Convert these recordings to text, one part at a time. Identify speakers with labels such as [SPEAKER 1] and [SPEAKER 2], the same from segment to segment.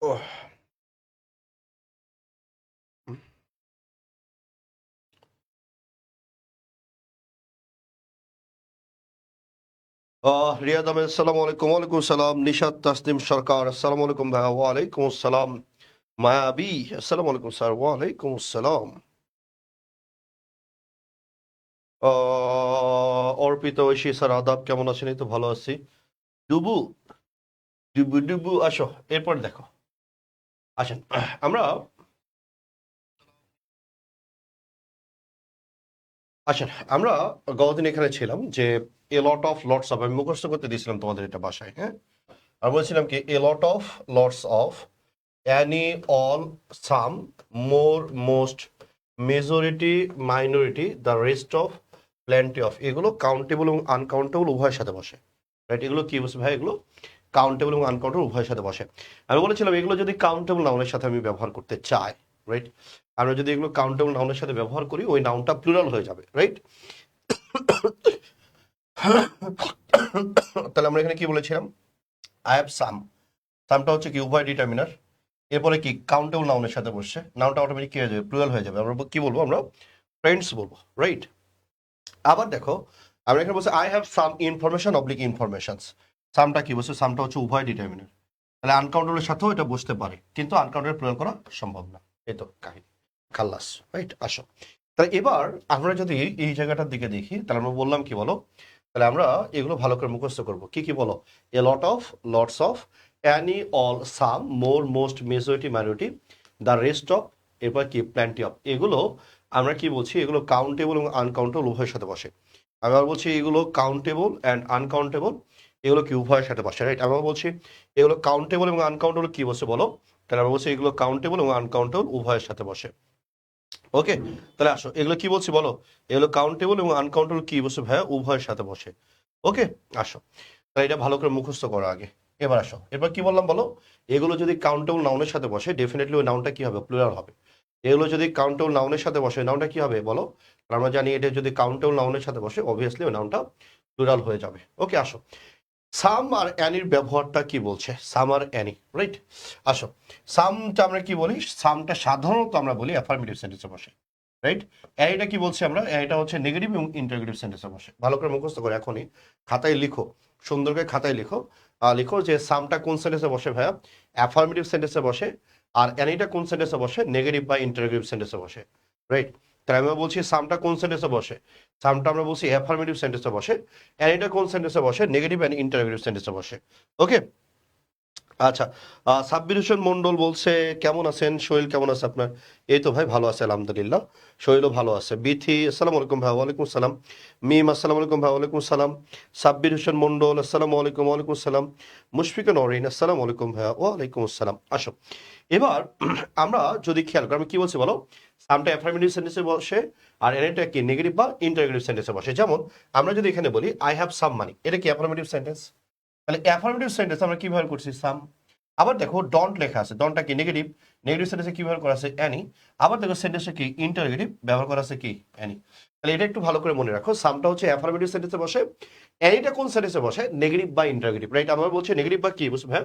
[SPEAKER 1] ওহ, রিয়াদ আহমেদ, আসসালামু আলাইকুম। ওয়ালাইকুম সালাম। নিশাত তাসনিম সরকার, আসসালামু আলাইকুম ভাইয়া। ওয়ালাইকুম আসসালাম। মায়াবী, আসসালামু আলাইকুম স্যার। ওয়ালাইকুম আসসালাম। অর্পিত ঐশী স্যার, আদাব, কেমন আছেন? এই তো ভালো আছি। ডুবু ডুবু ডুবু, আসো। এরপর দেখো, আসেন। আমরা আসেন আমরা গতদিন এখানে ছিলাম যে এ লট অফ লটস অফ, আমি মুখস্থ করতে দিয়েছিলাম তোমাদের এটা বাসায়, হ্যাঁ। আর বলছিলাম কি, a lot of lots of any, all, some, more, most, majority, minority, the rest of, plenty of, এগুলো কাউন্টেবল এবং আনকাউন্টেবল উভয়ের সাথে বসে, রাইট? এগুলো কি বসে ভাই? এগুলো কাউন্টেবল এবং আনকাউন্টেবল উভয়ের সাথে বসে। আমি বলেছিলাম এগুলো যদি কাউন্টেবল নাউনের সাথে আমি ব্যবহার করতে চাই, রাইট, আমরা যদি এগুলো কাউন্টেবল নাউনের সাথে ব্যবহার করি, ওই নাউনটা প্লুরাল হয়ে যাবে, রাইট? তাহলে আমরা এখানে কি বলেছিলাম? আই হ্যাভ সাম। সামটা হচ্ছে কি উভয় ডিটারমিনার। এরপরে কি কাউন্টেবল নাউনের সাথে বসছে, নাউনটা অটোমেটিক কি হয়ে যাবে? প্লুরাল হয়ে যাবে। আমরা কি বলবো? আমরা ফ্রেন্ডস বলবো, রাইট? আবার দেখো, আমরা এখানে বলছি I have some information oblique informations. সামটা কি বলছে? সামটা হচ্ছে উভয় ডিটারমিনার। তাহলে আনকাউন্টেবলের সাথেও এটা বসতে পারে, কিন্তু আনকাউন্টেবল প্লুরাল করা সম্ভব না। এই তো কাহিনী, খাল্লাস, রাইট? আসো, তাহলে এবার আমরা যদি এই জায়গাটার দিকে দেখি, তাহলে আমরা বললাম কি বলো? তাহলে আমরা এগুলো ভালো করে মুখস্থ করবো। কি কি বলো? A lot of, lots of, any, all, some, more, most, majority, minority, the rest of, এরপর কি প্ল্যান্টি অফ। এগুলো আমরা কি বলছি? এগুলো কাউন্টেবল এবং আনকাউন্টেবল উভয়ের সাথে বসে। আমি আবার বলছি এগুলো কাউন্টেবল অ্যান্ড আনকাউন্টেবল, এগুলো কি উভয়ের সাথে বসে, রাইট? আমরা বলছি এগুলো কাউন্টেবল এবং আনকাউন্টেবল কি বসে বলো? তাহলে আমরা বলছি এগুলো কাউন্টেবল এবং আনকাউন্টেবল উভয়ের সাথে বসে। ওকে, তাহলে আসো, এগুলো কি বলছি বলো? এগুলো কাউন্টেবল এবং আনকাউন্টেবল কি বসে ভাইয়া? উভয়ের সাথে বসে। ওকে, আসো, তাহলে এটা ভালো করে মুখস্থ করো আগে। এবার আসো, এবার কি বললাম বলো? এগুলো যদি কাউন্টেবল নাউনের সাথে বসে, ডেফিনেটলি ওই নাউনটা কি হবে? প্লুরাল হবে। এগুলো যদি কাউন্টেবল নাউনের সাথে বসে, নাউনটা কি হবে বলো? আর আমরা জানি এটা যদি কাউন্টেবল নাউনের সাথে বসে, অবভিয়াসলি ওই নাউনটা প্লুরাল হয়ে যাবে। ওকে, আসো, সাম আর অ্যানির ব্যবহারটা কি বলছে? সাম আর অ্যানি, রাইট? আসো, সামটা আমরা কি বলি? সামটা সাধারণত আমরা বলি অ্যাফার্মেটিভ সেন্টেন্সে বসে, রাইট? অ্যানিটা কি বলছি আমরা? অ্যানিটা হচ্ছে নেগেটিভ এবং ইন্টারোগেটিভ সেন্টেন্সে বসে। ভালো করে মুখস্থ করে এখনই খাতায় লিখো, সুন্দর করে খাতায় লিখো। লিখো যে সামটা কোন সেন্টেন্সে বসে ভাইয়া? অ্যাফার্মেটিভ সেন্টেন্সে বসে। আর অ্যানিটা কোন সেন্টেন্সে বসে? নেগেটিভ বা ইন্টারোগেটিভ সেন্টেন্সে বসে, রাইট? তাহলে আমরা বলছি সামটা কোন সেন্টেন্সে বসে? সামটা আমরা বলছি অ্যাফার্মেটিভ সেন্টেন্সে বসে। অ্যান্ড এটা কোন সেন্টেন্সে বসে? নেগেটিভ অ্যান্ড ইন্টারোগেটিভ সেন্টেন্সে বসে। ওকে, আচ্ছা। সাব্বির হোসেন মন্ডল বলছে কেমন আছেন? শরীর কেমন আছে আপনার? এই তো ভাই ভালো আছে, আলহামদুলিল্লাহ। শরীরও ভালো আছে। বিথি, আসসালামু আলাইকুম ভাই। ওয়ালাইকুম আসসালাম। মিম, আসসালামু আলাইকুম ভাই। ওয়ালাইকুম আসসালাম। সাব্বির হোসেন মন্ডল, আসসালামু আলাইকুম। ওয়ালাইকুম আসসালাম। মুশফিকা নরিন, আসসালামু আলাইকুম ভাইয়া। ওয়ালাইকুম আসসালাম। আসো, এবার আমরা যদি খেয়াল করি, আমি কি বলছি বলো? সামটা অ্যাফার্মেটিভ সেন্টেন্সে বসে, আর এটা কি নেগেটিভ বা ইন্টারোগেটিভ সেন্টেন্সে বসে। যেমন আমরা যদি এখানে বলি আই হ্যাভ সাম মানি, এটা কি অ্যাফার্মেটিভ সেন্টেন্স? তাহলে অ্যাফার্মেটিভ সেন্টেন্স আমরা কি ব্যবহার করছি? সাম। আবার দেখো ডন্ট লেখা আছে, ডন্টটা কি নেগেটিভ? নেগেটিভ সেন্টেন্সে কি ব্যবহার করা আছে? অ্যানি। আবার দেখো সেন্টেন্সে কি ইন্টারোগেটিভ ব্যবহার করা আছে কি? অ্যানি। তাহলে এটা একটু ভালো করে মনে রাখো, সামটা হচ্ছে অ্যাফার্মেটিভ সেন্টেন্সে বসে, অ্যানিটা কোন সেন্টেন্সে বসে? নেগেটিভ বা ইন্টারোগেটিভ, রাইট? আমরা বলছি নেগেটিভ বা কি বুঝছো ভাই?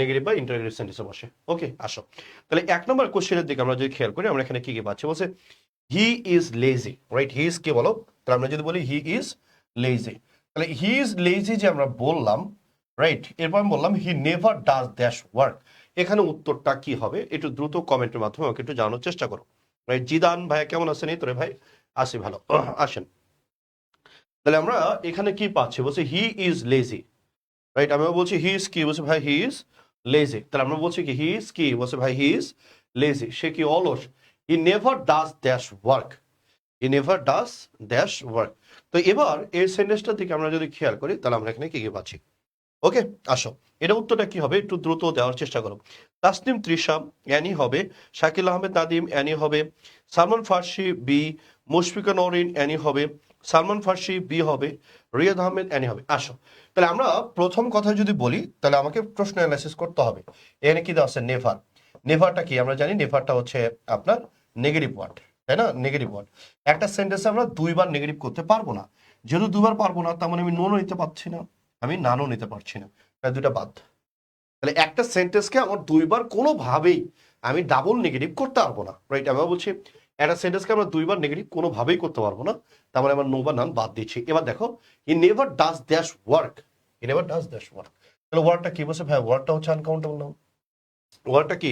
[SPEAKER 1] নেগেটিভ বা ইন্টারোগেটিভ সেন্টেন্সে বসে। ওকে, আসো, তাহলে এক নম্বর কোশ্চেনের দিকে আমরা যদি খেয়াল করি, আমরা এখানে কি কি পাচ্ছি? বলছে he is lazy, right? He is কি বলো? তাহলে আমরা যদি বলি হি ইজ লেজি, তাহলে হি ইজ লেজি যে আমরা বললাম, রাইট? এরপর আমি বললাম হি নেভার ডাজ দ্যাশ ওয়ার্ক। এখানে উত্তরটা কি হবে? একটু দ্রুত কমেন্টের মাধ্যমে আমাকে একটু জানানোর চেষ্টা করো, রাইট? জিদান ভাই কেমন আছেন? এই তোরে ভাই আসি, ভালো। আসেন, তাহলে আমরা এখানে কি পাচ্ছি? বলছে হি ইজ লেজি, রাইট? আমি বলছি হি ইজ কি? বলছে ভাই হি ইজ লেজি। তাহলে আমরা বলছি কি হি ইজ কি? বলছে ভাই হি ইজ লেজি। সে কি অলস? হি নেভার ডাজ দ্যাশ ওয়ার্ক। হি নেভার ডাজ দ্যাশ ওয়ার্ক। তো এবার এই সেন্টেন্সটার দিকে আমরা যদি খেয়াল করি, তাহলে আমরা এখানে কি কি পাচ্ছি? ওকে, আসো, এটা উত্তরটা কি হবে? একটু দ্রুত দেওয়ার চেষ্টা করো। তাসনিম তৃষা, অ্যানি হবে। শাকিল আহমেদ নাদিম, অ্যানি হবে। সালমান ফার্সি বি। মুশফিকা নরিন, অ্যানি হবে। সালমান ফার্সি বি হবে। রিয়াদ আহমেদ, অ্যানি হবে। আসো, তাহলে আমরা প্রথম কথা যদি বলি, তাহলে আমাকে প্রশ্ন অ্যানালাইসিস করতে হবে। এখানে কি দেওয়া আছে? নেভার। নেভারটা কি? আমরা জানি নেভারটা হচ্ছে আপনার নেগেটিভ ওয়ার্ড, তাই না? Negative word. একটা সেন্টেন্সে আমরা দুইবার নেগেটিভ করতে পারবো না। যেহেতু দুবার পারবো না, তার মানে আমি নো নিতে পারছি না, আমি নানও নিতে পারছি না, তাই দুটা বাদ। তাহলে একটা সেন্টেন্সকে আমার দুইবার কোনোভাবেই আমি ডাবল নেগেটিভ করতে পারবো না, রাইট? আমি বলছি একটা সেন্টেন্সকে আমরা দুইবার নেগেটিভ কোনোভাবেই করতে পারবো না, তার মানে আমার নো বা নান বাদ দিচ্ছি। এবার দেখো হি নেভার ডাজ দ্যাশ ওয়ার্ক, হি নেভার ডাজ দ্যাশ ওয়ার্ক। তাহলে ওয়ার্ডটা কি বলছে ভাই? ওয়ার্ডটা হচ্ছে আনকাউন্টেবল নাউন। ওয়ার্ডটা কি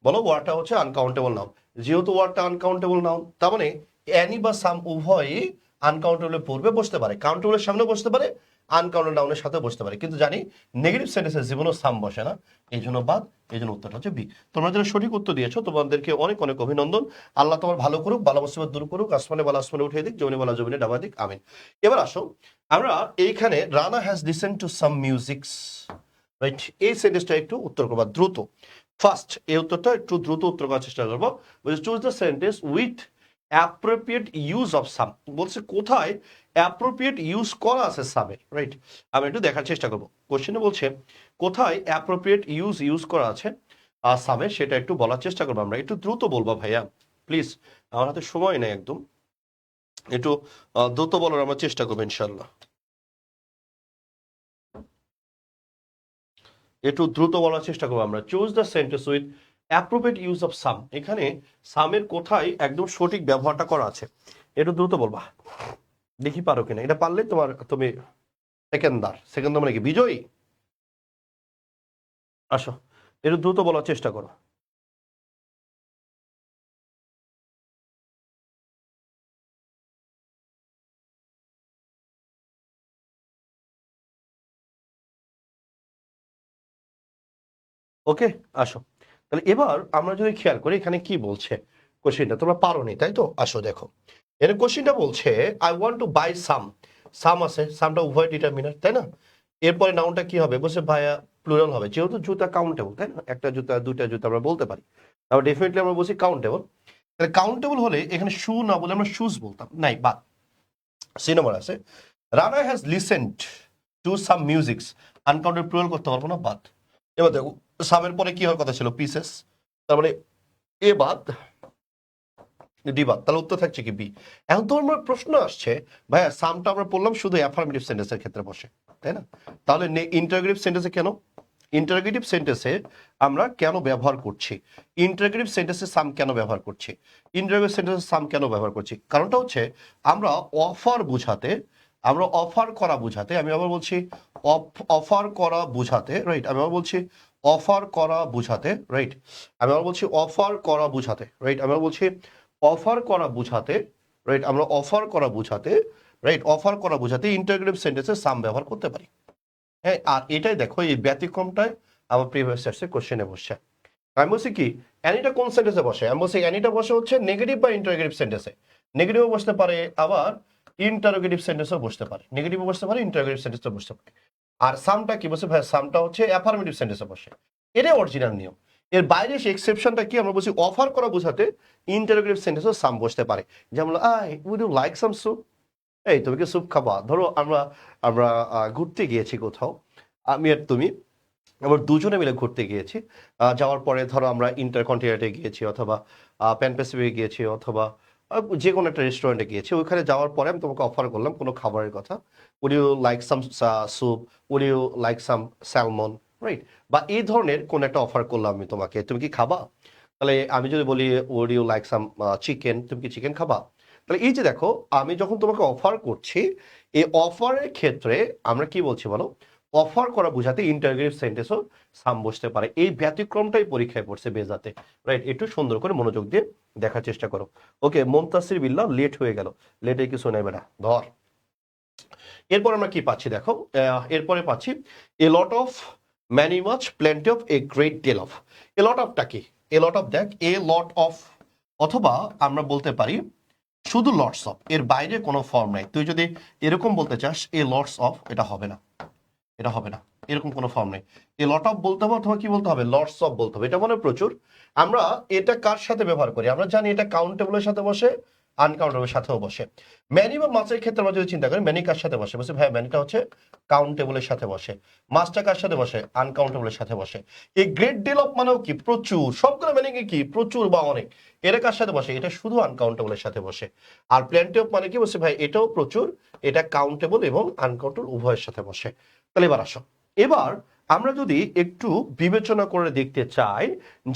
[SPEAKER 1] বলো? ওয়ার্ডটা হচ্ছে আনকাউন্টেবল নাউন। যেহেতু ওয়ার্ডটা আনকাউন্টেবল নাউন, তার মানে অ্যানি বা সাম উভয়ই আনকাউন্টেবলের পূর্বে বসতে পারে, কাউন্টেবলের সামনে বসতে পারে, আনকাউন্টেবল নাউনের সাথে বসতে পারে, কিন্তু জানি নেগেটিভ সেন্টেন্সের জীবনও সাম বসে না, এই জন্য বাদ, এই জন্য উত্তরটা হচ্ছে বি। তোমরা যারা সঠিক উত্তর দিয়েছো তোমাদেরকে অনেক অনেক অভিনন্দন। আল্লাহ তোমার ভালো করুক, বালা মুসিবত দূর করুক, আসমানে বালা আসমানে উঠিয়ে দিক, জমিনে বালা জমিনে ডাবা দিক, আমিন। এবার আসো আমরা এইখানে Rana has listen to some musics, right? এই সেন্টেন্সটা একটু উত্তর করবা দ্রুত। ফার্স্ট এই উত্তরটা একটু দ্রুত উত্তর করার চেষ্টা করবো। Choose the sentence with appropriate use of some. বলছে কোথায় অ্যাপ্রোপ্রিয়েট ইউজ করা আছে সামের, রাইট? আমি একটু দেখার চেষ্টা করবো। কোশ্চেনে বলছে কোথায় অ্যাপ্রোপ্রিয়েট ইউজ করা আছে সামের, সেটা একটু বলার চেষ্টা করবো। আমরা একটু দ্রুত বলবো ভাইয়া প্লিজ, আমার হাতে সময় নেই একদম, একটু দ্রুত বলার আমরা চেষ্টা করবো ইনশাল্লাহ। একটু দ্রুত বলার চেষ্টা করবো আমরা। Choose the sentence with appropriate use of some. এখানে সামের কোথায় একদম সঠিক ব্যবহারটা করা আছে, একটু দ্রুত বলবা, দেখি পারো কিনা। এটা পারলে তুমি সেকেন্দার, সেকেন্দার মানে কি বিজয়ী। আসো একটু দ্রুত বলার চেষ্টা করো। ওকে, আসো তাহলে এবার আমরা যদি খেয়াল করি এখানে কি বলছে কোশ্চেনটা, তোমরা পারো নি তাই তো? আসো দেখো এর কোশ্চেনটা বলছে আই ওয়ান্ট টু বাই সাম। সাম আছে, সামটা উভয় ডিটারমিনার তাই না? এরপরে নাউনটা কি হবে? বলছে ভাইয়া প্লুরাল হবে, যেহেতু জুতা কাউন্টেবল তাই না? একটা জুতা দুইটা জুতা আমরা বলতে পারি, তারপর ডেফিনেটলি আমরা বলছি কাউন্টেবল। তাহলে কাউন্টেবল হলে এখানে শু না বলে আমরা শুজ বলতাম, নাই বাদ। সি নম্বর আছে Rana has listened to some musics, uncounted plural করতে পারবো না, বাদ। এবার দেখো সামের পরে কি হওয়ার কথা ছিল? পিসেস, তার মানে এ বাদ, ডি বাদ, তাহলে উত্তর থাকছে কি বি। এখন তো আমার প্রশ্ন আসছে ভাইয়া সামটা আমরা পড়লাম শুধু অ্যাফার্মেটিভ সেন্টেন্সের ক্ষেত্রে বসে তাই না? তাহলে ইন্টারোগেটিভ সেন্টেন্সে কেন? ইন্টারোগেটিভ সেন্টেন্সে আমরা কেন ব্যবহার করছি? ইন্টারোগেটিভ সেন্টেন্সে সাম কেন ব্যবহার করছি? ইন্টারোগেটিভ সেন্টেন্সে সাম কেন ব্যবহার করছি? কারণটা হচ্ছে আমরা অফার বুঝাতে, আমরা অফার করা বুঝাতে, আমি আবার বলছি অফার করা বুঝাতে, রাইট? আমি আবার বলছি অফার করা বুঝাতে, রাইট? আমি আবার বলছি অফার করা বুঝাতে, রাইট? আমি আবার বলছি অফার করা বুঝাতে, রাইট? আমরা অফার করা বুঝাতে, রাইট? অফার করা বুঝাতে ইন্টারোগেটিভ সেন্টেন্সে সাম ব্যবহার করতে পারি। হ্যাঁ, আর এটাই দেখো এই ব্যতিক্রমটাই আমার প্রিভিয়াস সেটসে কোশ্চেনে বসছে। আমি বলছি কি অ্যানিটা কোন সেন্টেন্সে বসে? আমি বলছি অ্যানিটা বসে হচ্ছে নেগেটিভ বা ইন্টারোগেটিভ সেন্টেন্সে। নেগেটিভও বসতে পারে, আবার ইন্টারোগেটিভ সেন্টেন্সও বসতে পারে, নেগেটিভও বসতে পারে, ইন্টারোগেটিভ সেন্টেন্সও বসতে পারে। আর সামটা কি বলছে ভাই? সামটা হচ্ছে অ্যাফার্মেটিভ সেন্টেন্সে বসে, এটাই অরিজিনাল নিয়ম। এর বাইরে সে এক্সেপশনটা কি? আমরা বলছি অফার করা বোঝাতে ইন্টারোগেটিভ সেন্টেন্সও সাম বসতে পারে। যেমন I would you like some soup, এই তুমি কি স্যুপ খাবা? ধরো আমরা আমরা ঘুরতে গিয়েছি কোথাও, আমি আর তুমি, আমরা দুজনে মিলে ঘুরতে গিয়েছি। যাওয়ার পরে ধরো আমরা ইন্টারকন্টিনেন্টে গিয়েছি, অথবা প্যান প্যাসিফিকে গিয়েছি, অথবা যে কোনো একটা রেস্টুরেন্টে গিয়েছি। ওইখানে যাওয়ার পরে আমি তোমাকে অফার করলাম কোনো খাবারের কথা, would you like some soup, would you like some salmon, right? বা এই ধরনের কোন একটা অফার করলাম আমি তোমাকে, তুমি কি খাবা? তাহলে আমি যদি বলি would you like some chicken, তুমি কি চিকেন খাবা? তাহলে এই যে দেখো আমি যখন তোমাকে অফার করছি, এই অফারের ক্ষেত্রে আমরা কি বলছি বলো? অফার করা বোঝাতে ইন্টারোগেটিভ সেন্টেন্সও সাম বসতে পারে। এই ব্যতিক্রমটাই পরীক্ষায় পড়ছে বেজাতে, রাইট? একটু সুন্দর করে মনোযোগ দিয়ে দেখার চেষ্টা করো। ওকে, মুনতাসির বিল্লাহ লেট হয়ে গেল, লেটে কিছু নেই বেটা, ধর। এরপর আমরা কি পাচ্ছি দেখো, এরপরে পাচ্ছি a lot of, many much, plenty of, a great deal of. A lot অফটা কি? এ লট অফ দেখ, এ লট অফ, অথবা আমরা বলতে পারি শুধু লটস অফ, এর বাইরে কোনো ফর্ম নাই। তুই যদি এরকম বলতে চাস এ লটস অফ, এটা হবে না, এটা হবে না, এরকম কোনো ফর্ম নেই। এ লট অফ বলতে হবে অথবা কি বলতে হবে? লটস অফ বলতে হবে। এটা মানে প্রচুর। আমরা এটা কার সাথে ব্যবহার করি? আমরা জানি এটা কাউন্টেবলের সাথে বসে, আনকাউন্টেবলের সাথেও বসে। ম্যানি বা মাছের ক্ষেত্রে আমরা যদি চিন্তা করি, ম্যানি কার সাথে বসে? বলছে ভাই ম্যানিটা হচ্ছে কাউন্টেবলের সাথে বসে। মাছটা কার সাথে বসে? আনকাউন্টেবলের সাথে বসে। এই গ্রেট ডিল অফ মানেও কি? প্রচুর। সবগুলো মানে কি? প্রচুর বা অনেক। এটা কার সাথে বসে? এটা শুধু আনকাউন্টেবলের সাথে বসে। আর প্লেন্টি অফ মানে কি? বলছে ভাই এটাও প্রচুর, এটা কাউন্টেবল এবং আনকাউন্টেবল উভয়ের সাথে বসে। তাহলে এবার আসো, এবার আমরা যদি একটু বিবেচনা করে দেখতে চাই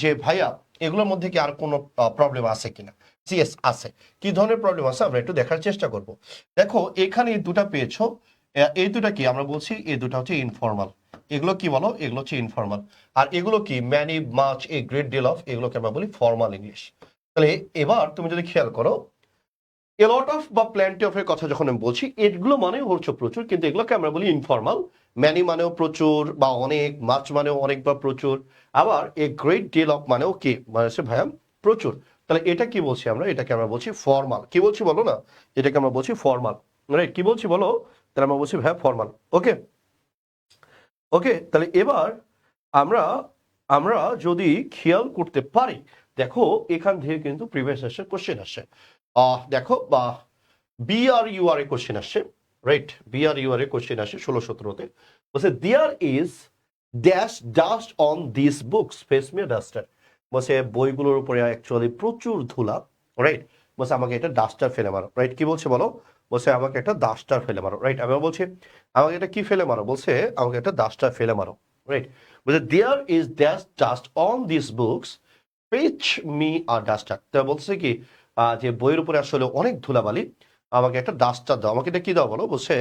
[SPEAKER 1] যে ভাইয়া এগুলোর মধ্যে কি আর কোনো প্রবলেম আছে কিনা, সিএস আছে। কি ধরনের প্রবলেম আছে আমরা একটু দেখার চেষ্টা করব। দেখো এখানে এই দুটা পেয়েছো, এই দুটা কি আমরা বলছি, এই দুটা হচ্ছে ইনফর্মাল। এগুলো কি বলো, এগুলো হচ্ছে ইনফর্মাল। আর এগুলো কি many, much, a great deal of, এগুলোকে আমরা বলি ফর্মাল ইংলিশ। তাহলে এবার তুমি যদি খেয়াল করো, এ লট অফ বা প্ল্যান্টি অফ এর কথা যখন আমি বলছি, এগুলো মানে হচ্ছে প্রচুর, কিন্তু এগুলোকে আমরা বলি ইনফর্মাল। ম্যানি মানেও প্রচুর বা অনেক, মাছ মানেও অনেক বা প্রচুর, আবার এ গ্রেট ডিল অফ মানেও কি মানে হচ্ছে ভাইয়া প্রচুর। তাহলে এটা কি বলছি আমরা, এটাকে আমরা বলছি ফর্মাল। কি বলছি বলো না, এটাকে আমরা বলছি ফর্মাল, রাইট? কি বলছি বলো, তাহলে আমরা বলছি ভাইয়া ফর্মাল। ওকে ওকে, তাহলে এবার আমরা আমরা যদি খেয়াল করতে পারি, দেখো এখান থেকে কিন্তু প্রিভিয়াস আসছে কোশ্চেন আসছে। দেখো বা BRUR এ কোশ্চেন আসছে, রাইট? BRUR এ কোশ্চেন আসে 16-17-তে, বলছে there is dash dust on this books, face me duster. বলছে বইগুলোর উপরে অ্যাকচুয়ালি প্রচুর ধুলা, রাইট? বলছে আমাকে এটা ডাস্টার ফেলে মারো, রাইট? কি বলছে বলো, বলছে আমাকে একটা ডাস্টার ফেলে মারো, রাইট? আমি বলছি আমাকে এটা কি ফেলে মারো, বলছে আমাকে একটা ডাস্টার ফেলে মারো, রাইট? বলছে there is dash dust on this books, fetch me a duster. তা বলছে কি যে বইয়ের উপরে আসলে অনেক ধুলাবালি, আমাকে একটা ডাস্টার দাও। আমাকে এটা কি দাও বলো, বলছে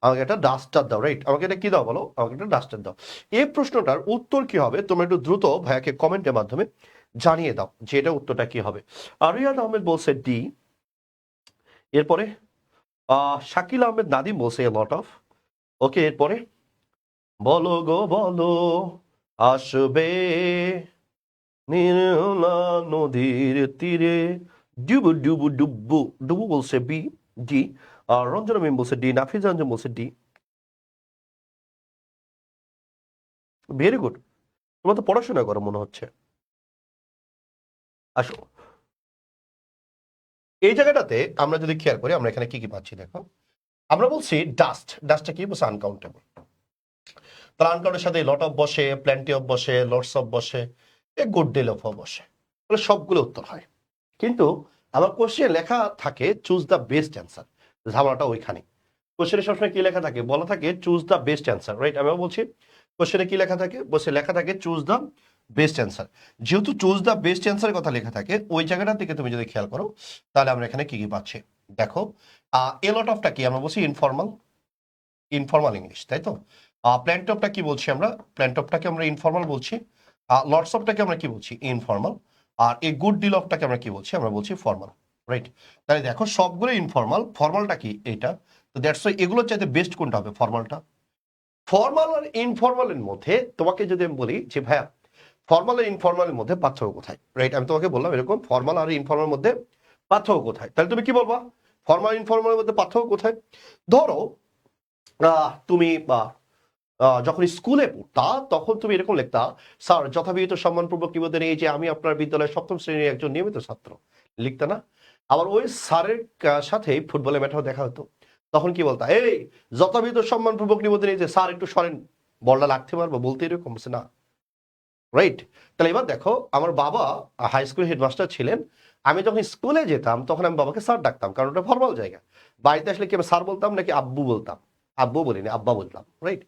[SPEAKER 1] আমাকে একটা ডাস্টার দাও, রাইট? আমাকে এটা কি দাও বলো, আমাকে একটা ডাস্টার দাও। এই প্রশ্নটার উত্তর কি হবে তোমরা একটু দ্রুত ভাইয়াকে কমেন্টের মাধ্যমে জানিয়ে দাও যে এটা উত্তরটা কি হবে। আরিয়ান আহমেদ বলছে ডি। এরপরে শাকিল আহমেদ নাদিম বলছে এ লট অফ। ওকে, এরপরে বলো গো বলো আসবে নীলা নদীর তীরে, ডুবু ডুবু ডুবু ডুবু বলছে বি, ডি। আর রঞ্জনা মিম বলছে ডি, নাফিজ রঞ্জন বলছে ডি। ভেরি গুড, তোমরা তো পড়াশোনা করো মনে হচ্ছে। আসো এই জায়গাটাতে আমরা যদি খেয়াল করি, আমরা এখানে কি কি পাচ্ছি দেখো। আমরা বলছি ডাস্ট, ডাস্টটা কি বলছে আনকাউন্টেবল। তাহলে আনকাউন্টের সাথে লট অফ বসে, প্ল্যান্টি অফ বসে, লটস অফ বসে, এ গুড ডিল অফ বসে, তাহলে সবগুলো উত্তর হয়। কিন্তু আমার কোশ্চেন লেখা থাকে চুজ দ্য বেস্ট অ্যান্সার, ঝামেলাটা ওইখানে। কোশ্চেনে সবসময় কি লেখা থাকে, বলা থাকে choose the best answer, right? আমিও বলছি কোশ্চেনে কি লেখা থাকে, বসে লেখা থাকে চুজ দ্য বেস্ট অ্যান্সার। যেহেতু চুজ দ্য বেস্ট অ্যান্সারের কথা লেখা থাকে, ওই জায়গাটা থেকে তুমি যদি খেয়াল করো, তাহলে আমরা এখানে কি কি পাচ্ছি দেখো। এ লট অফটা কি আমরা বলছি ইনফর্মাল, ইনফর্মাল ইংলিশ, তাই তো? প্ল্যান্ট অফটা কি বলছি আমরা, প্ল্যান্ট অফটাকে আমরা ইনফর্মাল বলছি। লটস অফটাকে আমরা কি বলছি, ইনফর্মাল। আর এই গুড ডিল অফটাকে আমরা কি বলছি, আমরা বলছি ফর্মাল, রাইট? তাহলে দেখো সবগুলো ইনফর্মাল, ফর্মালটা কি এইটা, তো দ্যাটস ওয়াই এগুলোর চাইতে বেস্ট কোনটা হবে, ফর্মালটা। ফর্মাল আর ইনফর্মালের মধ্যে তোমাকে যদি আমি বলি যে ভাইয়া ফর্মাল আর ইনফর্মালের মধ্যে পার্থক্য কোথায়, রাইট? আমি তোমাকে বললাম এরকম ফর্মাল আর ইনফর্মালের মধ্যে পার্থক্য কোথায়, তাহলে তুমি কি বলবা ফর্মাল ইনফর্মালের মধ্যে পার্থক্য কোথায়? ধরো তুমি যখন স্কুলে পড়তা তখন তুমি এরকম লিখতা, স্যার যথাবিহিত সম্মানপূর্বক নিবেদন এই যে আমি আপনার বিদ্যালয়ের 7ম শ্রেণীর একজন নিয়মিত ছাত্র, লিখতা না? আবার ওই স্যারের সাথে ফুটবলের ম্যাচও দেখা হতো, তখন কি বলতা, এই যথাবিহিত সম্মানপূর্বক নিবেদন এই যে স্যার একটু সরেন, বলটা লাগতে পারবো, বলতে এরকম না, রাইট? তাহলে এবার দেখো আমার বাবা হাই স্কুল হেডমাস্টার ছিলেন, আমি যখন স্কুলে যেতাম তখন আমি বাবাকে স্যার ডাকতাম, কারণ ওটা ফর্মাল জায়গা। বাড়িতে আসলে কি আমি স্যার বলতাম নাকি আব্বু বলতাম, আব্বু বলিনি আব্বা বলতাম, রাইট?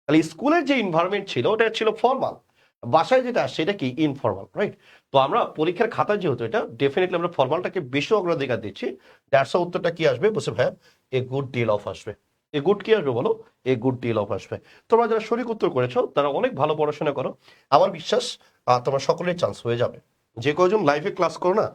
[SPEAKER 1] তাহলে স্কুলের যে ইনভায়রনমেন্ট ছিল ওটা ছিল ফর্মাল, বাসায় যেটা আসছে এটা কি ইনফর্মাল, রাইট? তো আমরা পরীক্ষার খাতা যেহেতু এটা ডেফিনেটলি আমরা ফর্মালটাকে বেশি অগ্রাধিকার দিচ্ছি, দ্যাটস উত্তরটা কি আসবে, বসে ভাইয়া এ গুড ডিল অফ আসবে। এ গুড কি আসবে বলো, এ গুড ডিল অফ আসবে। তোমরা যারা সঠিক উত্তর করেছো তারা অনেক ভালো পড়াশোনা করো, আমার বিশ্বাস তোমার সকলের চান্স হয়ে যাবে। যে কয়জন লাইভে ক্লাস করো না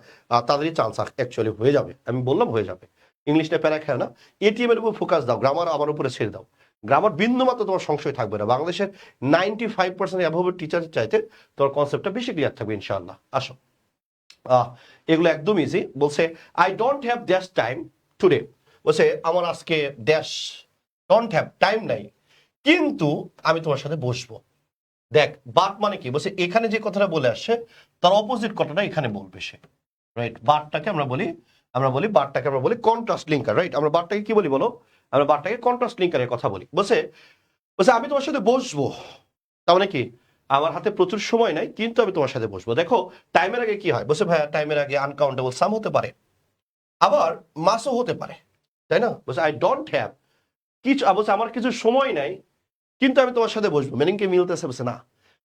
[SPEAKER 1] তাদেরই চান্স অ্যাকচুয়ালি হয়ে যাবে, আমি বললাম হয়ে যাবে। ইংলিশ নিয়ে প্যারা খেয়ে না, এটিএম এর উপর ফোকাস দাও, গ্রামার আমার উপরে ছেড়ে দাও। গ্রামার বিন্দু মাত্র তোমার সংশয় থাকবে না, বাংলাদেশের 95% অ্যাভাবের টিচারের চাইতে তোমার কনসেপ্টটা বেশি ক্লিয়ার থাকবে ইনশাআল্লাহ। আসো এগুলো একদম ইজি। বলছে আই ডোন্ট হ্যাভ দ্যাশ টাইম টুডে, বলছে আমার আজকে ড্যাশ ডোন্ট হ্যাভ টাইম নাই, কিন্তু আমি তোমার সাথে বসবো। দেখ বাট মানে কি, বলছে এখানে যে কথাটা বলে আসছে তার অপোজিট কথাটা এখানে বলবে সে, রাইট? বাটটাকে আমরা বলি, বাটটাকে আমরা বলি কন্ট্রাস্ট লিঙ্কার, রাইট? আমরা বাটটাকে কি বলি বলো, আমরা বাটটাকে কন্ট্রাস্ট লিঙ্কারের কথা বলি। বলছে বলছে আমি তোমার সাথে বসবো, তার মানে কি আমার হাতে প্রচুর সময় নাই কিন্তু আমি তোমার সাথে বসবো। দেখো টাইমের আগে কি হয়, বলছে ভাইয়া টাইমের আগে আনকাউন্টেবল সাম হতে পারে, আবার মাসও হতে পারে, তাই না? বলছে আই ডোন্ট হ্যাভ কিছু, বলছে আমার কিছু সময় নাই, কিন্তু আমি তোমার সাথে বসবো, মিনিংকে মিলতেছে বলছে না।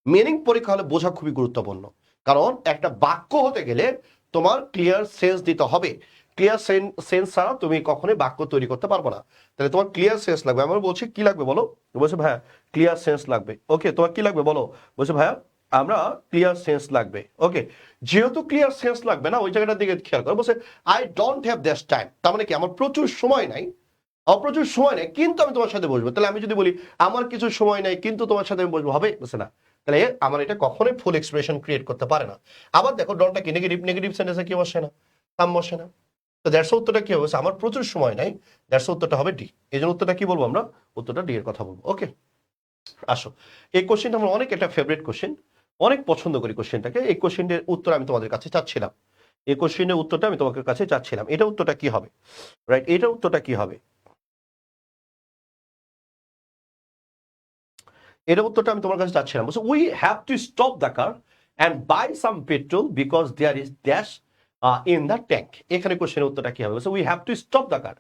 [SPEAKER 1] মিনিং পরীক্ষা হলে বোঝা খুবই গুরুত্বপূর্ণ, কারণ একটা বাক্য হতে গেলে তোমার ক্লিয়ার সেন্স দিতে হবে। ক্লিয়ার সেন্স ছাড়া তুমি কখনোই বাক্য তৈরি করতে পারবো না। তাহলে তোমার ক্লিয়ার সেন্স লাগবে। আমি বলছি কি লাগবে বলো, বলছে ভাইয়া ক্লিয়ার সেন্স লাগবে। ওকে, তোমার কি লাগবে বলো, বলছে ভাইয়া আমরা ক্লিয়ার সেন্স লাগবে। ওকে, যেহেতু ক্লিয়ার সেন্স লাগবে না, ওই জায়গাটার দিকে খেয়াল করো। বলছে I don't have that time, তার মানে কি আমার প্রচুর সময় নাই, প্রচুর সময় নেই কিন্তু আমি তোমার সাথে বসবো। তাহলে আমি যদি বলি আমার কিছু সময় নেই কিন্তু তোমার সাথে আমি বসবো, হবে? বুঝছে না। তাহলে আমার এটা কখনোই ফুল এক্সপ্রেশন ক্রিয়েট করতে পারে না। আবার দেখো ডনটা কি নেগেটিভ, নেগেটিভ সেন্টেন্সে কি বসে না, সাম বসে না। তো দ্যাটস উত্তরটা কি হবে, আমার প্রচুর সময় নাই, দ্যাটস উত্তরটা হবে ডি। এই জন্য উত্তরটা কি বলবো আমরা, উত্তরটা ডি এর কথা বলবো। ওকে, আসো এই কোশ্চেনটা আমার অনেক একটা ফেভারিট কোশ্চেন, অনেক পছন্দ করি কোশ্চেনটাকে। এই কোশ্চেনের উত্তর আমি তোমাদের কাছে চাচ্ছিলাম, এই কোশ্চেনের উত্তরটা আমি তোমাদের কাছে চাচ্ছিলাম। এটা উত্তরটা কি হবে, রাইট? এটা উত্তরটা কি হবে, এটা উত্তরটা আমি তোমার কাছে চাচ্ছিলাম। বলছে we have to stop the car and buy some petrol because there is dash in the tank. এখানে কোশ্চেনের উত্তরটা কি হবে, বলছে we have to stop the car.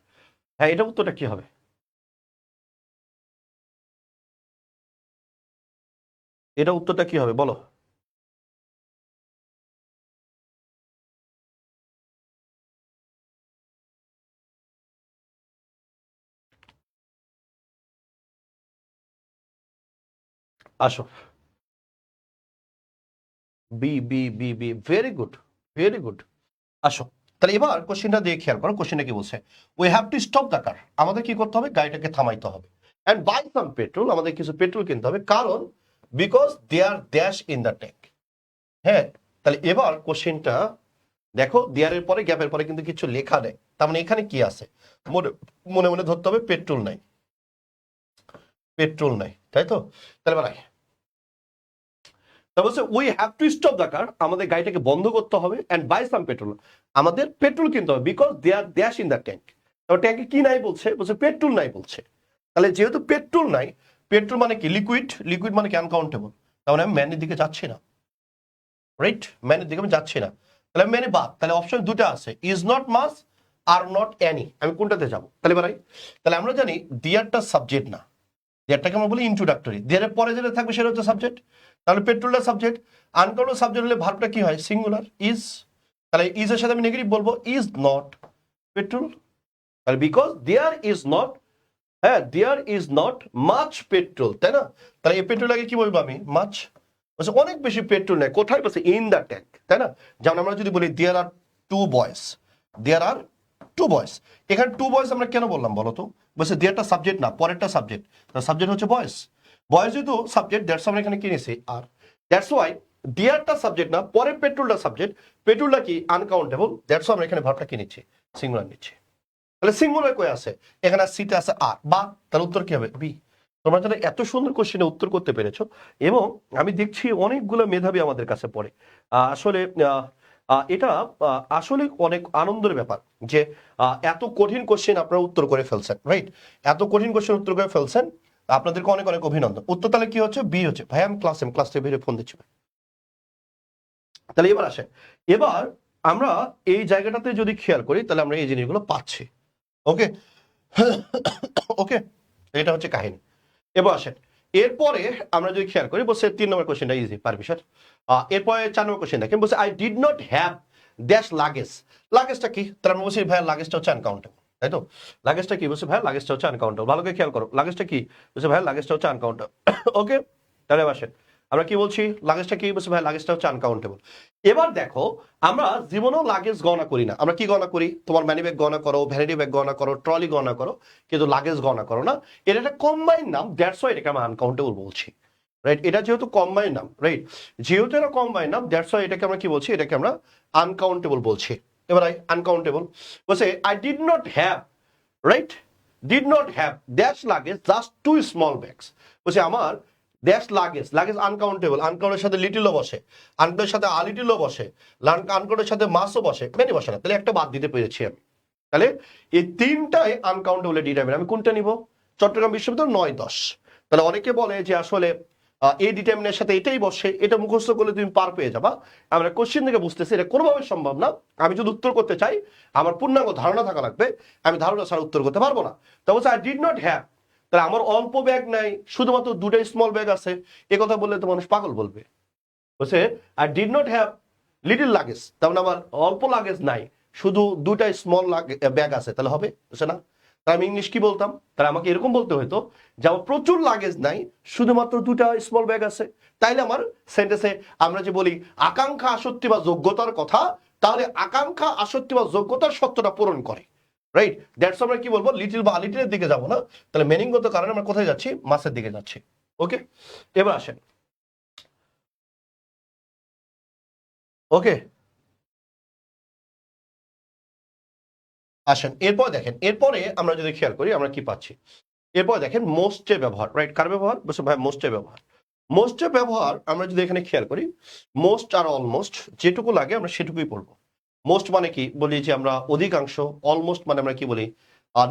[SPEAKER 1] হ্যাঁ, এটা উত্তরটা কি হবে, এটা উত্তরটা কি হবে বলো। আসো, B B B B, very good, very good. আসো, তাহলে এবার কোশ্চেনটা দিয়ে খেয়াল করো, কোশ্চেনটা কি বলছে, we have to stop the car, আমাদের কি করতে হবে, গাড়িটাকে থামাইতে হবে। অ্যান্ড বাই সাম পেট্রোল, আমাদের কিছু পেট্রোল কিনতে হবে, কারণ because they are dash in the tank. হ্যাঁ, তাহলে এবার কোশ্চেনটা দেখো, দেয়ারের পরে গ্যাপের পরে কিন্তু কিছু লেখা নেই, তার মানে এখানে কি আছে, মনে মনে মনে ধরতে হবে পেট্রোল নাই, পেট্রোল নাই, তাই তো। তাহলে এবার তা বলছে we have to stop the car, আমাদের গাড়িটাকে বন্ধ করতে হবে, অ্যান্ড বাই সাম পেট্রোল, আমাদের পেট্রোল কিনতে হবে, because they are dash in the tank. তারপর ট্যাঙ্কে কি নাই বলছে, বলছে পেট্রোল নাই বলছে। তাহলে যেহেতু পেট্রোল নাই, পেট্রোল মানে কি লিকুইড, লিকুইড মানে কি আনকাউন্টেবল, তার মানে আমি ম্যানের দিকে যাচ্ছি না, রাইট? ম্যানের দিকে আমি যাচ্ছি না, তাহলে আমি ম্যানে বাদ। তাহলে অপশন দুটো আছে, is not much are not any, আমি কোনটাতে যাবো? তাহলে বারাই, তাহলে আমরা জানি দিয়ারটা সাবজেক্ট না, দিয়ারটাকে আমরা বলি ইন্ট্রোডাক্টরি, দিয়ারের পরে যেটা থাকবে সেটা হচ্ছে সাবজেক্ট। তাহলে পেট্রোলটা সাবজেক্ট, আনকাউন্টেবল সাবজেক্ট হলে ভার্বটা কি হয়, সিঙ্গুলার, ইজ। তাহলে ইজ এর সাথে আমি নেগেটিভ বলবো, ইজ নট পেট্রোল। তাহলে বিকজ দেয়ার ইজ নট, হ্যাঁ there is not much petrol, তাই না? তাহলে এই পেট্রোল আগে কি বলবো আমি, মাচ। বলছে অনেক বেশি পেট্রোল নেই, কোথায় বলছে, ইন দ্য ট্যাঙ্ক, তাই না? যেমন আমরা যদি বলি দেয়ার আর টু বয়েস, দেয়ার আর টু বয়েস, এখানে টু বয়েস আমরা কেন বললাম বলো তো, বলছে দেয়ারটা সাবজেক্ট না, পরেরটা সাবজেক্ট, সাবজেক্ট হচ্ছে বয়েস, বয়েস যেহেতু সাবজেক্ট, দ্যাটস আমরা এখানে কি নিয়েছি আর, দ্যাটস ওয়াই দেয়ারটা সাবজেক্ট না, পরের পেট্রোলটা সাবজেক্ট, পেট্রোলটা কি আনকাউন্টেবল, দ্যাটস আমরা এখানে ভার্বটা কি নিচ্ছি, সিঙ্গুলার নিচ্ছি। তাহলে সিঙ্গুলার কই আছে, এখানে সিটে আছে আর, বা তার উত্তর কি হবে, বি। তোমরা যারা এত সুন্দর কোশ্চেনে উত্তর করতে পেরেছো, এবং আমি দেখছি অনেকগুলো মেধাবী আমাদের কাছে পড়ে, আসলে এটা আসলে অনেক আনন্দের ব্যাপার যে এত কঠিন কোশ্চেন আপনারা উত্তর করে ফেলছেন, রাইট? এত কঠিন কোশ্চেন উত্তর করে ফেলছেন, আপনাদেরকে অনেক অনেক অভিনন্দন। উত্তর তাহলে কি হচ্ছে, বি হচ্ছে। ভাই আমি ক্লাস থেকে বেরিয়ে ফোন দিচ্ছি ভাই। তাহলে এবার আসে, এবার আমরা এই জায়গাটাতে যদি খেয়াল করি তাহলে আমরা এই জিনিসগুলো পাচ্ছি। ওকে, ওকে, এটা হচ্ছে কাহিনী। এবার আসেন, এরপরে আমরা যদি খেয়াল করি, বলছে 3 নম্বর কোশ্চেনটা ইজি, পারবি স্যার। এরপরে 4 নম্বর কোশ্চেন দেখেন, বলছে I did not have dash luggage. লাগেজটা কি, তাহলে আমরা বলছি ভাই লাগেজটা হচ্ছে আনকাউন্টেবল, তাই তো। লাগেজটা কি, বলছে ভাই লাগেজটা হচ্ছে আনকাউন্টেবল, ভালো করে খেয়াল করো, লাগেজটা কি, বলছে ভাই লাগেজটা হচ্ছে আনকাউন্টেবল। ওকে, তাহলে আসেন আমরা কি বলছি, লাগেজটা কি, বলছে ভাই লাগেজটা হচ্ছে আনকাউন্টেবল। এবার দেখো, আমরা জীবনেও লাগেজ গণনা করি না, আমরা কি গণনা করি, তোমার ম্যানি ব্যাগ গণনা করো, ভ্যানিটি ব্যাগ গণনা করো, ট্রলি গণনা করো, কিন্তু লাগেজ গণনা করো না। এটা একটা কম্বাইন নাম, দ্যাটস ওয়াই এটাকে আমরা আনকাউন্টেবল বলছি, রাইট? এটা যেহেতু কম্বাইন নাম, রাইট, যেহেতু এটা কম্বাইন নাম, দ্যাটস ওয়াই এটাকে আমরা কি বলছি, এটাকে আমরা আনকাউন্টেবল বলছি। এবার আনকাউন্টেবল বলছে I did not have, right, did not have dash luggage just 2 small bags. বলছে আমার ড্যাশ লাগেজ, লাগেজ আনকাউন্টেবল, আনকাউন্টের সাথে লিটিলও বসে, আনকাউন্টের সাথে আলিটিলও বসে, আনকাউন্টের সাথে মাসও বসে, মেনি বসে না, তাহলে একটা বাদ দিতে পেরেছি আমি। তাহলে এই তিনটাই আনকাউন্টেবল ডিটারমিন, আমি কোনটা নিব, চট্টগ্রাম বিশ্ববিদ্যালয় 9-10। তাহলে অনেকে বলে যে আসলে এই ডিটারমিনের সাথে এটাই বসে, এটা মুখস্থ করলে তুমি পার পেয়ে যাবা। আমরা কোশ্চেন থেকে বুঝতেছি এটা কোনোভাবে সম্ভব না, আমি যদি উত্তর করতে চাই আমার পূর্ণাঙ্গ ধারণা থাকা লাগবে, আমি ধারণা ছাড়া উত্তর করতে পারবো না। তো বলছে আই ডিড নট হ্যাভ, তাহলে আমার অল্প ব্যাগ নাই, শুধুমাত্র দুটাই স্মল ব্যাগ আছে, এ কথা বললে তো মানুষ পাগল বলবে। বলছে I did not have little luggage, তার মানে আমার অল্প লাগেজ নাই, শুধু দুটাই স্মল ব্যাগ আছে, তাহলে হবে? বুঝছে না? তাহলে আমি ইংলিশ কি বলতাম? তাহলে আমাকে এরকম বলতে হতো যে আমার প্রচুর লাগেজ নাই, শুধুমাত্র দুটা স্মল ব্যাগ আছে। তাইলে আমার সেন্টেন্সে আমরা যে বলি আকাঙ্ক্ষা আসক্তি বা যোগ্যতার কথা, তাহলে আকাঙ্ক্ষা আসক্তি বা যোগ্যতার সত্যটা পূরণ করে, রাইট? দ্যাটস আমরা কি বলবো, লিটিল বা লিটিলের দিকে যাবো না, তাহলে মিনিংগত কারণে আমরা কোথায় যাচ্ছি? মাসের দিকে যাচ্ছি। ওকে, এবার আসেন। ওকে, আসেন এরপর দেখেন, এরপরে আমরা যদি খেয়াল করি আমরা কি পাচ্ছি। এরপর দেখেন মোস্টের ব্যবহার, রাইট? কার ব্যবহার? বলছে ভাই মোস্টের ব্যবহার। মোস্টের ব্যবহার আমরা যদি এখানে খেয়াল করি, মোস্ট আর অলমোস্ট যেটুকু লাগে আমরা সেটুকুই পড়বো। মোস্ট মানে কি বলি যে আমরা অধিকাংশ, অলমোস্ট মানে আমরা কি বলি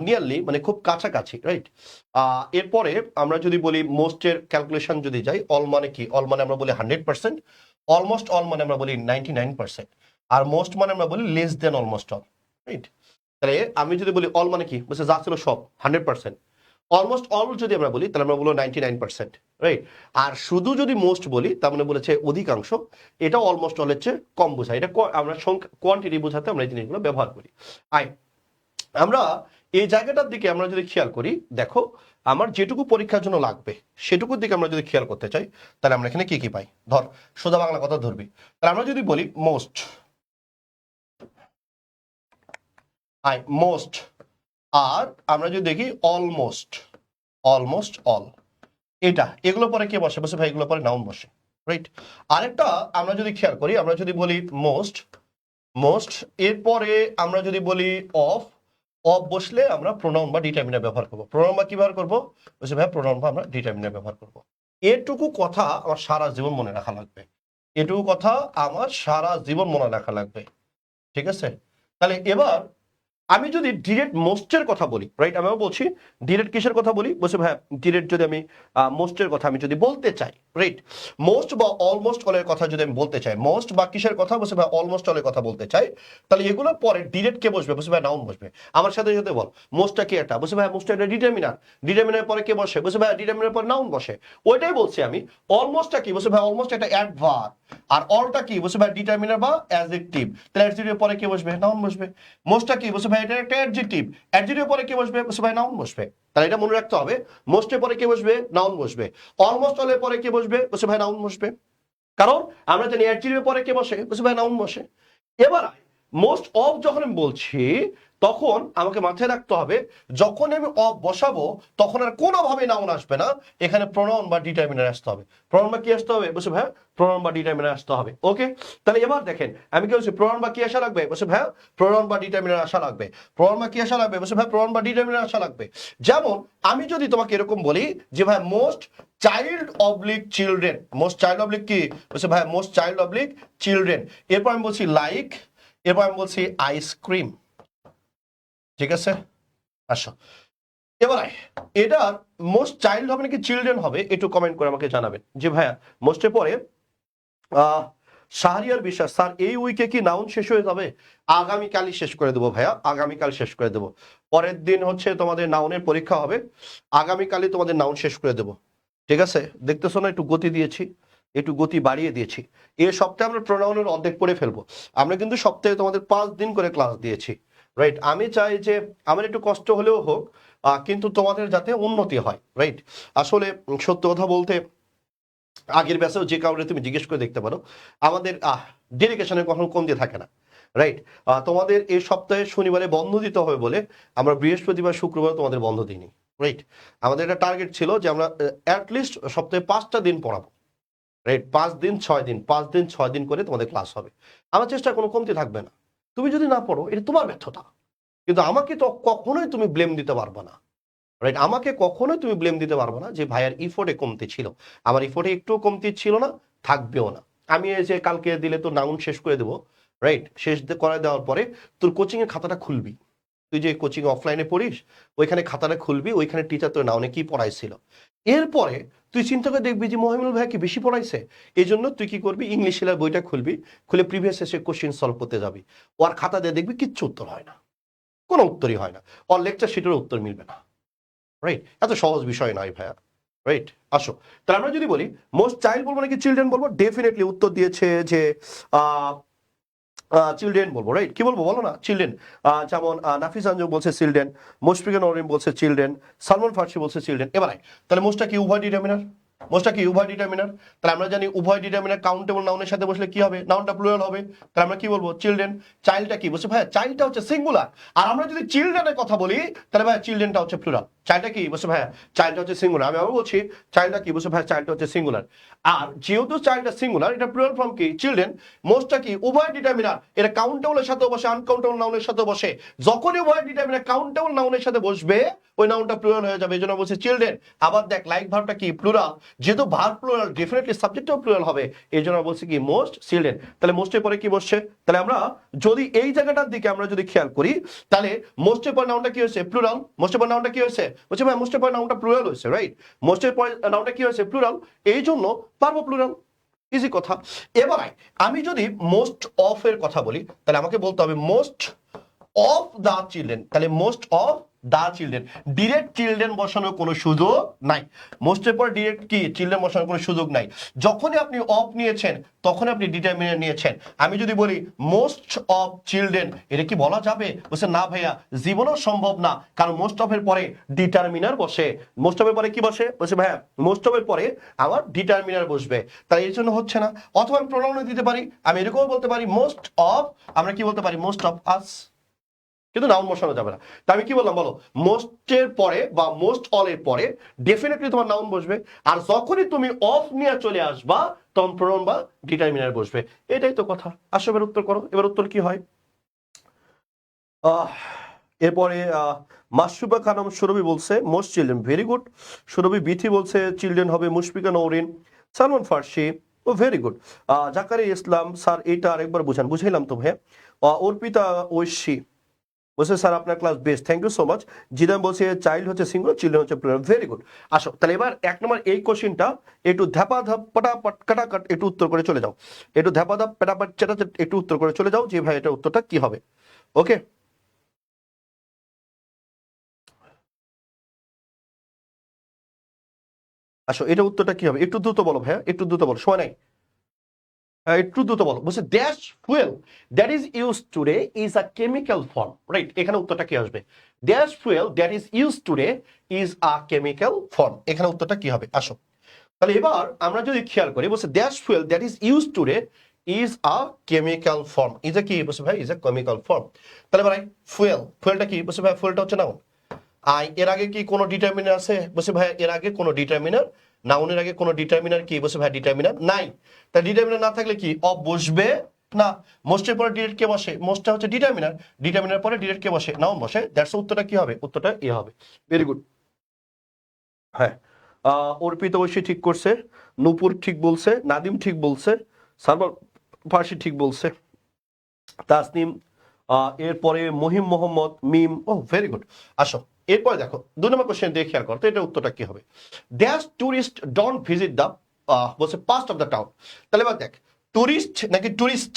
[SPEAKER 1] নিয়ারলি, মানে খুব কাছাকাছি, রাইট? এরপরে আমরা যদি বলি মোস্টের ক্যালকুলেশন যদি যাই, অল মানে কি? অল মানে আমরা বলি 100%, অলমোস্ট অল মানে আমরা বলি 99%, আর মোস্ট মানে আমরা বলি less than almost all, right? তাহলে আমি যদি বলি অল মানে কি, বলছে যা ছিল সব 100%, অলমোস্ট অল যদি আমরা বলি তাহলে আমরা বলবো 99%, রাইট? আর শুধু যদি মোস্ট বলি তার মানে বলেছে অধিকাংশ, এটা অলমোস্ট অলের চেয়ে কম বোঝায়, এটা আমরা সংখ্যা কোয়ান্টিটি বোঝাতে আমরা এই জিনিসগুলো ব্যবহার করি। আমরা এই জায়গাটার দিকে আমরা যদি খেয়াল করি, দেখো আমার যেটুকু পরীক্ষার জন্য লাগবে সেটুকুর দিকে আমরা যদি খেয়াল করতে চাই, তাহলে আমরা এখানে কি কি পাই? ধর সোজা বাংলা কথা ধরবি, তাহলে আমরা যদি বলি মোস্ট, মোস্ট, আর আমরা যদি দেখি অলমোস্ট, অলমোস্ট অল, এটা এগুলো পরে কে বসে? বসে ভাই এগুলো পরে নাউন বসে, রাইট? আরেকটা আমরা যদি খেয়াল করি, আমরা যদি বলি মোস্ট, মোস্ট এরপরে আমরা যদি বলি অফ, অফ বসলে আমরা প্রোনাউন বা ডিটারমিনার ব্যবহার করবো। প্রোনাউন বা কি ব্যবহার করবো? বলছে ভাই প্রোনাউন বা আমরা ডিটারমিনার ব্যবহার করবো। এটুকু কথা আমার সারা জীবন মনে রাখা লাগবে, এটুকু কথা আমার সারা জীবন মনে রাখা লাগবে, ঠিক আছে? তাহলে এবার আমি যদি ডিরেক্ট মোস্টের কথা বলি, রাইট? আমি বলছি ডিরেক্ট কিসের কথা বলি? বলছে ভাই ডিরেক্ট যদি আমি মোস্টের কথা আমি যদি বলতে চাই, রাইট? মোস্ট বা অলমোস্ট অলের কথা যদি আমি বলতে চাই, মোস্ট বা কিসের কথা? বলছে ভাই অলমোস্ট অলের কথা বলতে চাই, তাহলে এগুলোর পরে ডিরেক্ট কে বসবে? বলছে ভাই নাউন বসবে। আমার সাথে সাথে বল মোস্টটা কি এটা? বলছে ভাই মোস্টটা এটা ডিটারমিনার, ডিটারমিনার পরে কে বসে? বলছে ভাই ডিটারমিনার পরে নাউন বসে। ওইটাই বলছি আমি। অলমোস্টটা কি? বলছে ভাই অলমোস্ট একটা অ্যাডভার্ব, আর অলটা কি? বলছে ভাই ডিটারমিনার বা অ্যাডজেক্টিভ, তাহলে অ্যাডজেক্টিভের পরে কে বসবে? নাউন বসবে। মোস্টটা কি? বলছে ভাই এটা একটা অ্যাডজেক্টিভ, অ্যাডজেক্টিভের পরে কে বসবে? বলছে ভাই নাউন বসবে। তাহলে এটা মনে রাখতে হবে, মোস্টের পরে কে বসবে? নাউন বসবে। অলমোস্ট অলের পরে কে বসবে? বলছে ভাই নাউন বসবে। কারণ আমরা জানি অ্যাডজেক্টিভের পরে কে বসে? বলছে ভাই নাউন বসে। এবার মোস্ট অফ যখন আমি বলছি, তখন আমাকে মাথায় রাখতে হবে যখন আমি অফ বসাবো তখন আর কোনোভাবে নাউন আসবে না, এখানে প্রোনাউন বা ডিটারমিনার আসতে হবে। প্রোনাউন বা কি আসতে হবে? বলছে ভাই প্রোনাউন বা ডিটারমিনার আসতে হবে। ওকে, তাহলে এবার দেখেন আমি কি বলছি, প্রোনাউন বা কি আসা লাগবে? বলছে ভাই প্রোনাউন বা ডিটারমিনার আসা লাগবে। প্রোনাউন বা কি আসা লাগবে? বলছে ভাই প্রোনাউন বা ডিটারমিনার আসা লাগবে। যেমন আমি যদি তোমাকে এরকম বলি যে ভাই most child oblique children, most child oblique কি? বলছে ভাই মোস্ট চাইল্ড অবলিক চিলড্রেন। এরপর আমি বলছি লাইক, এরপর আমি বলছি আইসক্রিম, ঠিক আছে? আসো এবার এটার মোস্ট চাইল্ড হবে নাকি চিলড্রেন হবে একটু কমেন্ট করে আমাকে জানাবেন। যে ভাইয়া মোস্টের পরে শাহরিয়ার বিশ্বাস স্যার এই উইকে কি নাউন শেষ হয়ে যাবে? আগামীকালই শেষ করে দেবো ভাইয়া, আগামীকাল শেষ করে দেবো। পরের দিন হচ্ছে তোমাদের নাউনের পরীক্ষা হবে, আগামীকালই তোমাদের নাউন শেষ করে দেবো, ঠিক আছে? দেখতেছো না একটু গতি দিয়েছি, একটু গতি বাড়িয়ে দিয়েছি। এই সপ্তাহে আমরা প্রোনাউনের অর্ধেক পড়ে ফেলবো। আমরা কিন্তু সপ্তাহে তোমাদের 5 দিন করে ক্লাস দিয়েছি, রাইট? আমি চাই যে আমার একটু কষ্ট হলেও হোক, কিন্তু তোমাদের যাতে উন্নতি হয়, রাইট? আসলে সত্য কথা বলতে আগের ব্যাচেও যে কারণে তুমি জিজ্ঞেস করে দেখতে পারো, আমাদের ডেডিকেশনের কখনো কমতি থাকে না, রাইট? তোমাদের এই সপ্তাহে শনিবারে বন্ধ দিতে হবে বলে আমরা বৃহস্পতিবার শুক্রবার তোমাদের বন্ধ দিইনি, রাইট? আমাদের একটা টার্গেট ছিল যে আমরা অ্যাটলিস্ট সপ্তাহে 5টা দিন পড়াবো, রাইট? 5 দিন 6 দিন, 5 দিন 6 দিন করে তোমাদের ক্লাস হবে। আমার চেষ্টা কোনো কমতি থাকবে না। তুমি যদি না পড়ো এটা তোমার ব্যর্থতা, কিন্তু আমাকে তো কখনোই তুমি ব্লেম দিতে পারবে না, রাইট? আমাকে কখনোই তুমি ব্লেম দিতে পারবে না যে ভাইয়ার ইফোর্টে কমতি ছিল। আমার ইফোর্টে একটুও কমতি ছিল না, থাকবেও না। আমি এই যে কালকে দিলে তো নাউন শেষ করে দেবো, রাইট? শেষ করে দেওয়ার পরে তোর কোচিং এর খাতাটা খুলবি, তুই যে কোচিং অফলাইনে পড়িস ওইখানে খাতাটা খুলবি, ওইখানে টিচার তোর নাউনে কি পড়াইছিল। এরপরে তুই চিন্তা করে দেখবি যে মহিমুল ভাইয়া কি বেশি পড়াইছে। এই জন্য তুই কি করবি, ইংলিশ শেলার বইটা খুলবি, খুলে প্রিভিয়াস এসে কোশ্চেন সলভ করতে যাবি। ওর খাতা দিয়ে দেখবি কিচ্ছু উত্তর হয় না, কোনো উত্তরই হয় না, ওর লেকচার শিটের উত্তর মিলবে না। রাইট, এত সহজ বিষয় নয় ভাইয়া, রাইট। আসো, তাহলে আমরা যদি বলি মোস্ট চাইল্ড বলবো নাকি চিলড্রেন বলবো, ডেফিনেটলি উত্তর দিয়েছে যে চিলড্রেন বলবো, রাইট। কি বলবো বলো না, চিলড্রেন। যেমন নাফিস আঞ্জুম বলছে চিলড্রেন, মুশফিকা নরিম বলছে চিলড্রেন, সালমান ফার্সি বলছে চিলড্রেন। এবার তাহলে মোস্টটা কি উভয় ডিটারমিনার, মোস্টটা কি উভয় ডিটারমিনার। তাহলে আমরা জানি উভয় ডিটারমিনার কাউন্টেবল নাউনের সাথে বসলে কি হবে, নাউনটা প্লুরাল হবে। তাহলে আমরা কি বলবো, চিলড্রেন। চাইল্ডটা কি বলছে ভাইয়া, চাইল্ডটা হচ্ছে সিঙ্গুলার। আর আমরা যদি চিলড্রেনের কথা বলি তাহলে ভাইয়া চিলড্রেনটা হচ্ছে প্লুরাল। চাইল্ডটা কি বলছে ভাইয়া, চাইল্ডটা হচ্ছে সিঙ্গুলার। আমি আবার বলছি চাইল্ডটা কি বলছে ভাইয়া, চাইল্ডটা হচ্ছে সিঙ্গুলার। আর যেহেতু চাইল্ডটা সিঙ্গুলার, এটা প্লুরাল ফর্ম কি চিলড্রেন। মোস্টটা কি উভয় ডিটারমিনার, এটা কাউন্টেবলের সাথে বসে, আনকাউন্টেবল নাউনের সাথে বসে। যখনই উভয় ডিটারমিনার কাউন্টেবল নাউনের সাথে বসবে ওই নাউনটা প্লুরাল হয়ে যাবে, এই জন্য বলছে চিলড্রেন। আবার দেখ লাইক ভার্বটা কি প্লুরাল, যেহেতু ভার্ব প্লুরাল ডেফিনেটলি সাবজেক্টও প্লুরাল হবে, এই জন্য বলছে কি মোস্ট চিলড্রেন। তাহলে মোস্টের পরে কি বসছে, তাহলে আমরা যদি এই জায়গাটার দিকে আমরা যদি খেয়াল করি তাহলে মোস্টের পর নাউনটা কি হয়েছে, প্লুরাল। মোস্টের পর নাউনটা কি হয়েছে, বলছে ভাই মোস্টের পর নাউনটা প্লুরাল হয়েছে, রাইট। মোস্টের পর নাউনটা কি হয়েছে, প্লুরাল, এই জন্য পারবো প্লুরাল, ইজি কথা। এবার আমি যদি মোস্ট অফ এর কথা বলি তাহলে আমাকে বলতে হবে মোস্ট অফ দা চিলড্রেন। তাহলে most of the children, direct children বসানোর কোনো সুযোগ নাই। মোস্টের পর ডিরেক্ট কি চিলড্রেন বসানোর কোনো সুযোগ নাই। যখনই আপনি অফ নিয়েছেন তখন আপনি ডিটারমিনার নিয়েছেন। আমি যদি বলি মোস্ট অফ চিলড্রেন, এটা কি বলা যাবে, বলছে না ভাইয়া জীবনেও সম্ভব না, কারণ মোস্ট অফ এর পরে ডিটারমিনার বসে। মোস্ট অফ এর পরে কি বসে, বলছে ভাইয়া মোস্ট অফ এর পরে আমার ডিটারমিনার বসবে, তাই এর জন্য হচ্ছে না। অথবা আমি প্রোনাউনে দিতে পারি, আমি এরকমও বলতে পারি মোস্ট অফ, আমরা কি বলতে পারি মোস্ট অফ আস, কিন্তু নাউন বসানো যাবে না। তা আমি কি বললাম বলো, মোস্টের পরে বা মোস্ট অল এর পরে ডেফিনেটলি তোমার নাউন বসবে। আর যখনই তুমি অফ নিয়ে চলে আসবা তখন প্রোনাউন বা ডিটারমিনার বসবে, এটাই তো কথা। আসো এবার উত্তর করো, এবার উত্তর কি হয়। এরপরে মাসুবা খানম সুরভি বলছে মোস্ট চিলড্রেন, ভেরি গুড। সুরভি বিথি বলছে চিলড্রেন হবে মুশফিকা নওরিন, সালমান ফার্সি, ও ভেরি গুড। জাকারিয়া ইসলাম স্যার এটা আরেকবার বুঝান, বুঝাইলাম তো ভাইয়া। অর্পিতা ঐশী বলছে স্যার আপনার class best, thank you so much. Zidan বলছে চাইল্ড হচ্ছে সিঙ্গুলার, চিলড্রেন হচ্ছে প্লুরাল, ভেরি গুড। আসো তাহলে এবার এক নম্বর এই কোশ্চেনটা একটু ধাপা ধাপ পটাপট কাটাকাট একটু উত্তর করে চলে যাও, একটু ধাপা ধাপ পেটাপাট চেটা একটু উত্তর করে চলে যাও যে ভাই এটা উত্তরটা কি হবে। ওকে, আসো এটা উত্তরটা কি হবে, একটু দ্রুত বলো ভাইয়া, একটু দ্রুত বলো, সময় নাই। একটু দ্রুত বলো। বলছে dash fuel that is use today is a chemical form, right. এখানে উত্তরটা কি আসবে, dash fuel that is use today is a chemical form, এখানে উত্তরটা কি হবে। আসো তাহলে এবার আমরা যদি খেয়াল করি, বলছে dash fuel that is use today is a chemical form, is a কি, বলছে ভাই ইজ এ কেমিক্যাল ফর্ম। তাহলে ভাই ফুয়েল, ফুয়েলটা কি, বলছে ভাই ফুয়েলটা হচ্ছে নাউন। এর আগে কি কোনো ডিটারমিনার আছে, বলছে ভাই এর আগে কোনো ডিটারমিনার, নাউনের আগে কোনো ডিটারমিনার কি, বলছে ভাই ডিটারমিনার নাই। তা ডিটারমিনার না থাকলে কি অফ বসবে না। মোস্টের পরে ডিরেক্ট কে বসে, মোস্টটা হচ্ছে ডিটারমিনার, ডিটারমিনার পরে ডিরেক্ট কে বসে, নাউন বসে, দ্যাটস উত্তরটা কি হবে, উত্তরটা এ হবে, ভেরি গুড। হ্যাঁ, অর্পিত ঐশী ঠিক করছে, নূপুর ঠিক বলছে, নাদিম ঠিক বলছে, সালমান ফার্সি ঠিক বলছে, তাসনিম, এরপরে মহিম মোহাম্মদ, মিম, ও ভেরি গুড। আসো এরপরে দেখো 2 নম্বর কোশ্চেন দিয়ে খেয়াল করো তো এটা উত্তরটা কি হবে। Dash tourist don't visit the, বলছে পাস্ট অফ দ্য টাউন। তাহলে এবার দেখ টুরিস্ট নাকি টুরিস্ট